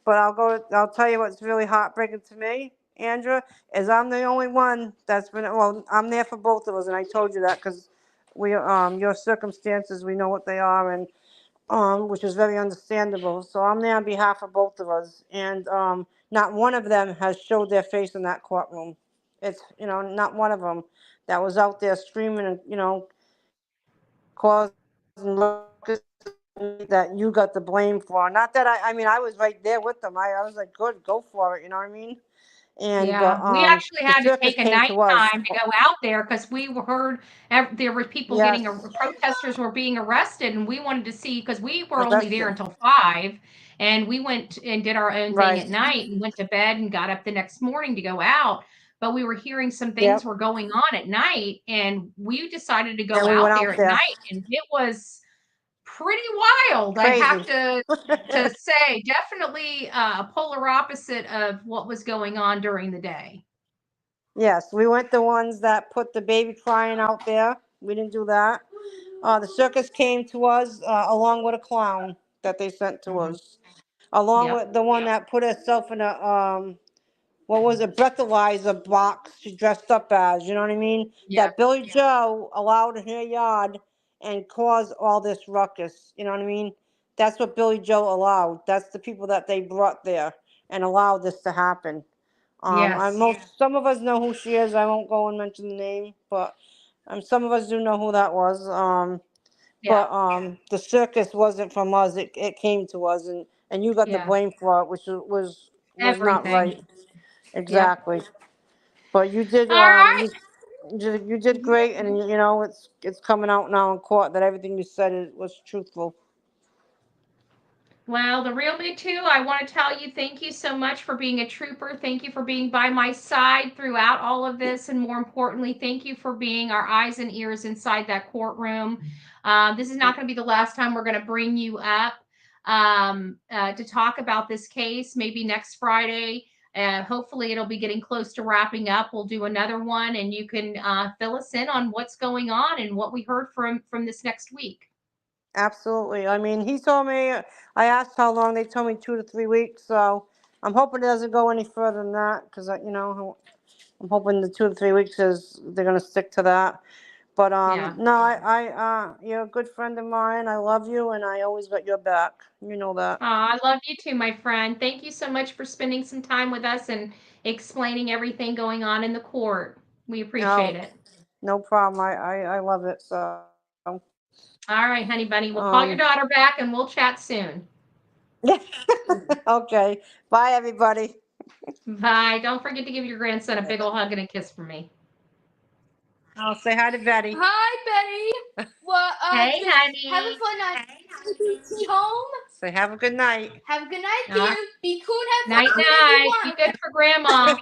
but I'll tell you what's really heartbreaking to me, Andrea, is I'm the only one that's been, well, I'm there for both of us, and I told you that because your circumstances, we know what they are, and which is very understandable. So I'm there on behalf of both of us, and not one of them has showed their face in that courtroom. It's, not one of them that was out there screaming and, causing ruckus that you got the blame for. Not that I mean, I was right there with them. I was like, good, go for it. You know what I mean? And Yeah, we actually the had to circus take a came to us. nighttime to go out there because we heard there were people Yes. protesters were being arrested, and we wanted to see because we were only there Arrested. until 5, and we went and did our own thing Right. at night and went to bed and got up the next morning to go out. But we were hearing some things Yep. were going on at night, and we decided to go And we out went there out at there. night, and it was pretty wild. I have Crazy. to say, definitely polar opposite of what was going on during the day. Yes, we weren't the ones that put the baby crying out there. We didn't do that. The circus came to us along with a clown that they sent to us, along Yep. with the one that put herself in a what was it, breathalyzer box she dressed up as, you know what I mean? Yeah. That Billy Joe allowed in her yard and caused all this ruckus, you know what I mean? That's what Billy Joe allowed. That's the people that they brought there and allowed this to happen. Yes. Some of us know who she is. I won't go and mention the name, but some of us do know who that was. Yeah. But the circus wasn't from us. It came to us, and you got the Yeah. blame for it, which was not Everything. right. Exactly. But you did All right. you did great, and it's coming out now in court that everything you said was truthful. Well, the real me too. I want to tell you thank you so much for being a trooper. Thank you for being by my side throughout all of this. And more importantly, thank you for being our eyes and ears inside that courtroom. This is not going to be the last time we're going to bring you up to talk about this case. Maybe next Friday. Hopefully it'll be getting close to wrapping up. We'll do another one and you can fill us in on what's going on and what we heard from this next week. Absolutely. I mean, he told me, I asked how long, they told me 2 to 3 weeks. So I'm hoping it doesn't go any further than that because, I'm hoping the 2 to 3 weeks is they're going to stick to that. But Yeah. no, you're a good friend of mine. I love you, and I always got your back. You know that. I love you too, my friend. Thank you so much for spending some time with us and explaining everything going on in the court. We appreciate it. No problem. I love it. So. All right, honey bunny. We'll call your daughter back and we'll chat soon. Okay. Bye, everybody. Bye. Don't forget to give your grandson a big old hug and a kiss from me. I'll say hi to Betty. Hi, Betty. Well, hey, honey. Have a fun night. Be home. Say have a good night. Have a good night, dear. Be cool and have Night, fun. night. Be good for grandma.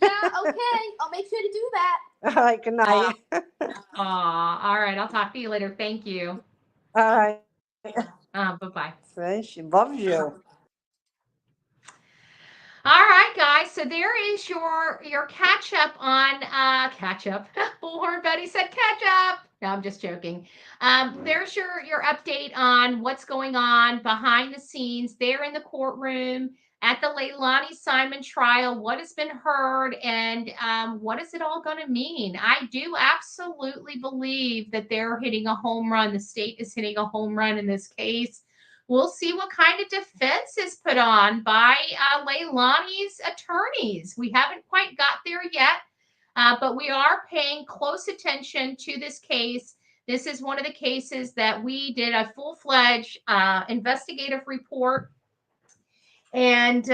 Yeah, okay. I'll make sure to do that. All right, good night. All right. I'll talk to you later. Thank you. All right. Bye-bye. See, she loves you. All right, guys. So there is your catch up on catch up. Bullhorn Betty said catch up. No, I'm just joking. There's your update on what's going on behind the scenes there in the courtroom at the Leilani Simon trial. What has been heard and what is it all going to mean? I do absolutely believe that they're hitting a home run. The state is hitting a home run in this case. We'll see what kind of defense is put on by Leilani's attorneys. We haven't quite got there yet, but we are paying close attention to this case. This is one of the cases that we did a full-fledged investigative report, and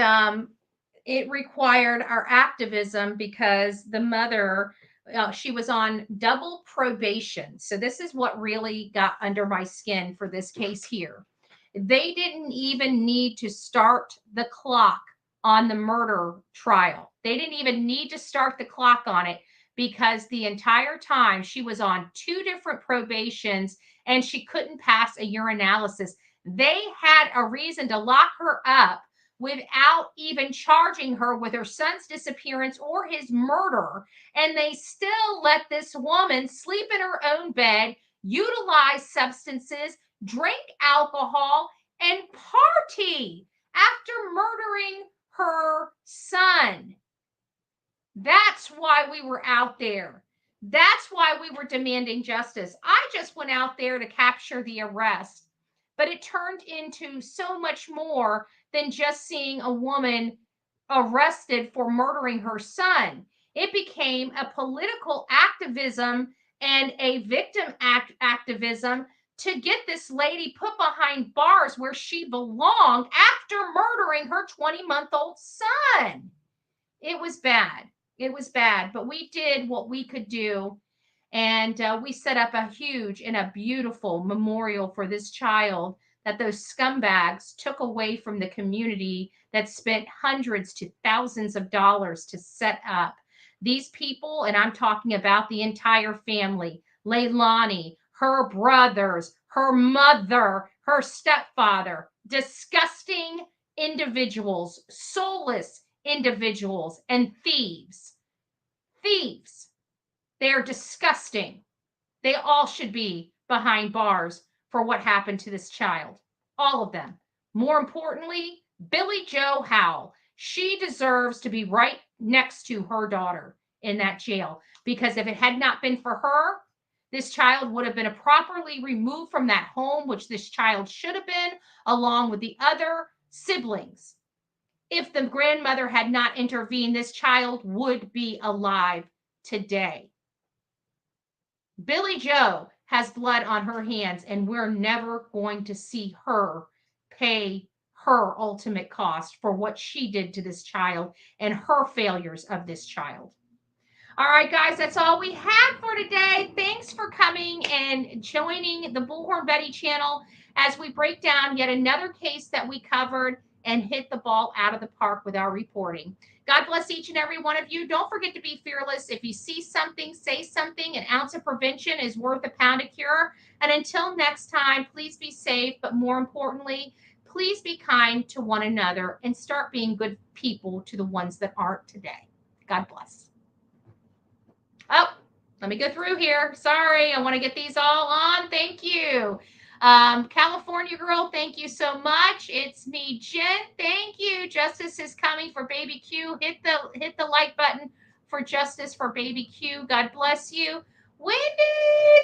it required our activism because the mother, she was on double probation. So this is what really got under my skin for this case here. They didn't even need to start the clock on the murder trial. They didn't even need to start the clock on it because the entire time she was on 2 different probations and she couldn't pass a urinalysis. They had a reason to lock her up without even charging her with her son's disappearance or his murder. And they still let this woman sleep in her own bed, utilize substances, drink alcohol, and party after murdering her son. That's why we were out there. That's why we were demanding justice. I just went out there to capture the arrest, but it turned into so much more than just seeing a woman arrested for murdering her son. It became a political activism and a victim activism to get this lady put behind bars where she belonged after murdering her 20-month-old son. It was bad. It was bad, but we did what we could do, and we set up a huge and a beautiful memorial for this child that those scumbags took away from the community that spent hundreds to thousands of dollars to set up. These people, and I'm talking about the entire family, Leilani, her brothers, her mother, her stepfather, disgusting individuals, soulless individuals, and thieves. Thieves. They're disgusting. They all should be behind bars for what happened to this child. All of them. More importantly, Billy Joe Howell. She deserves to be right next to her daughter in that jail, because if it had not been for her, this child would have been properly removed from that home, which this child should have been, along with the other siblings. If the grandmother had not intervened, this child would be alive today. Billy Joe has blood on her hands, and we're never going to see her pay her ultimate cost for what she did to this child and her failures of this child. All right, guys, that's all we have for today. Thanks for coming and joining the Bullhorn Betty channel as we break down yet another case that we covered and hit the ball out of the park with our reporting. God bless each and every one of you. Don't forget to be fearless. If you see something, say something. An ounce of prevention is worth a pound of cure. And until next time, please be safe. But more importantly, please be kind to one another and start being good people to the ones that aren't today. God bless. Oh, let me go through here. Sorry, I want to get these all on. Thank you. California girl, thank you so much. It's me, Jen. Thank you. Justice is coming for baby Q. Hit the like button for justice for baby Q. God bless you. Wendy,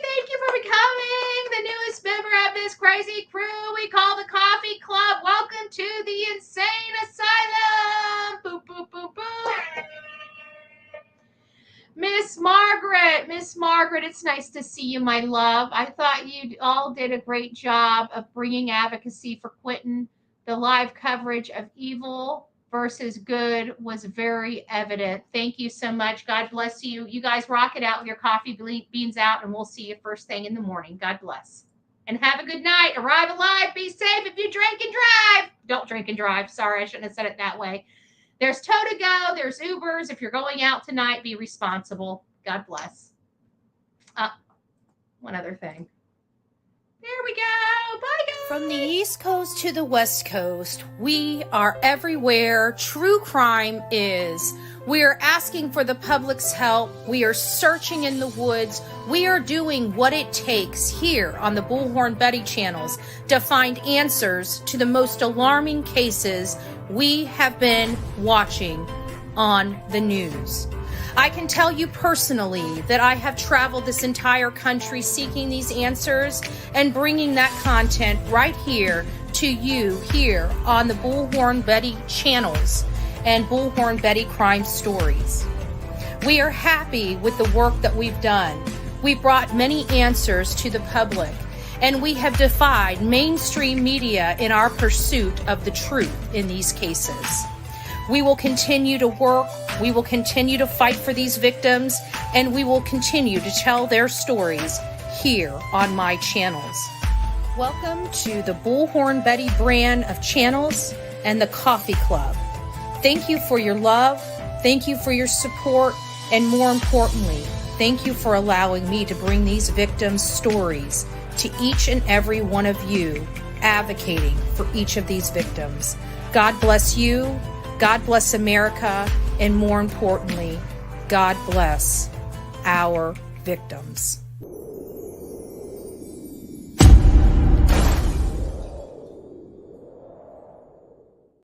thank you for becoming the newest member of this crazy crew we call the Coffee Club. Welcome to the Insane Asylum. Boop, boop, boop, boop. Miss Margaret, it's nice to see you, my love. I thought you all did a great job of bringing advocacy for Quinton. The live coverage of evil versus good was very evident. Thank you so much. God bless you. You guys rock it out with your coffee beans out, and we'll see you first thing in the morning. God bless. And have a good night. Arrive alive. Be safe. If you drink and drive, don't drink and drive. Sorry, I shouldn't have said it that way. There's Tow to Go. There's Ubers. If you're going out tonight, be responsible. God bless. One other thing. There we go. Bye, guys. From the East Coast to the West Coast, we are everywhere true crime is. We are asking for the public's help. We are searching in the woods. We are doing what it takes here on the Bullhorn Betty channels to find answers to the most alarming cases we have been watching on the news. I can tell you personally that I have traveled this entire country seeking these answers and bringing that content right here to you here on the Bullhorn Betty channels and Bullhorn Betty Crime Stories. We are happy with the work that we've done. We brought many answers to the public, and we have defied mainstream media in our pursuit of the truth in these cases. We will continue to work, we will continue to fight for these victims, and we will continue to tell their stories here on my channels. Welcome to the Bullhorn Betty brand of channels and the Coffee Club. Thank you for your love, thank you for your support, and more importantly, thank you for allowing me to bring these victims' stories to each and every one of you, advocating for each of these victims. God bless you, God bless America, and more importantly, God bless our victims.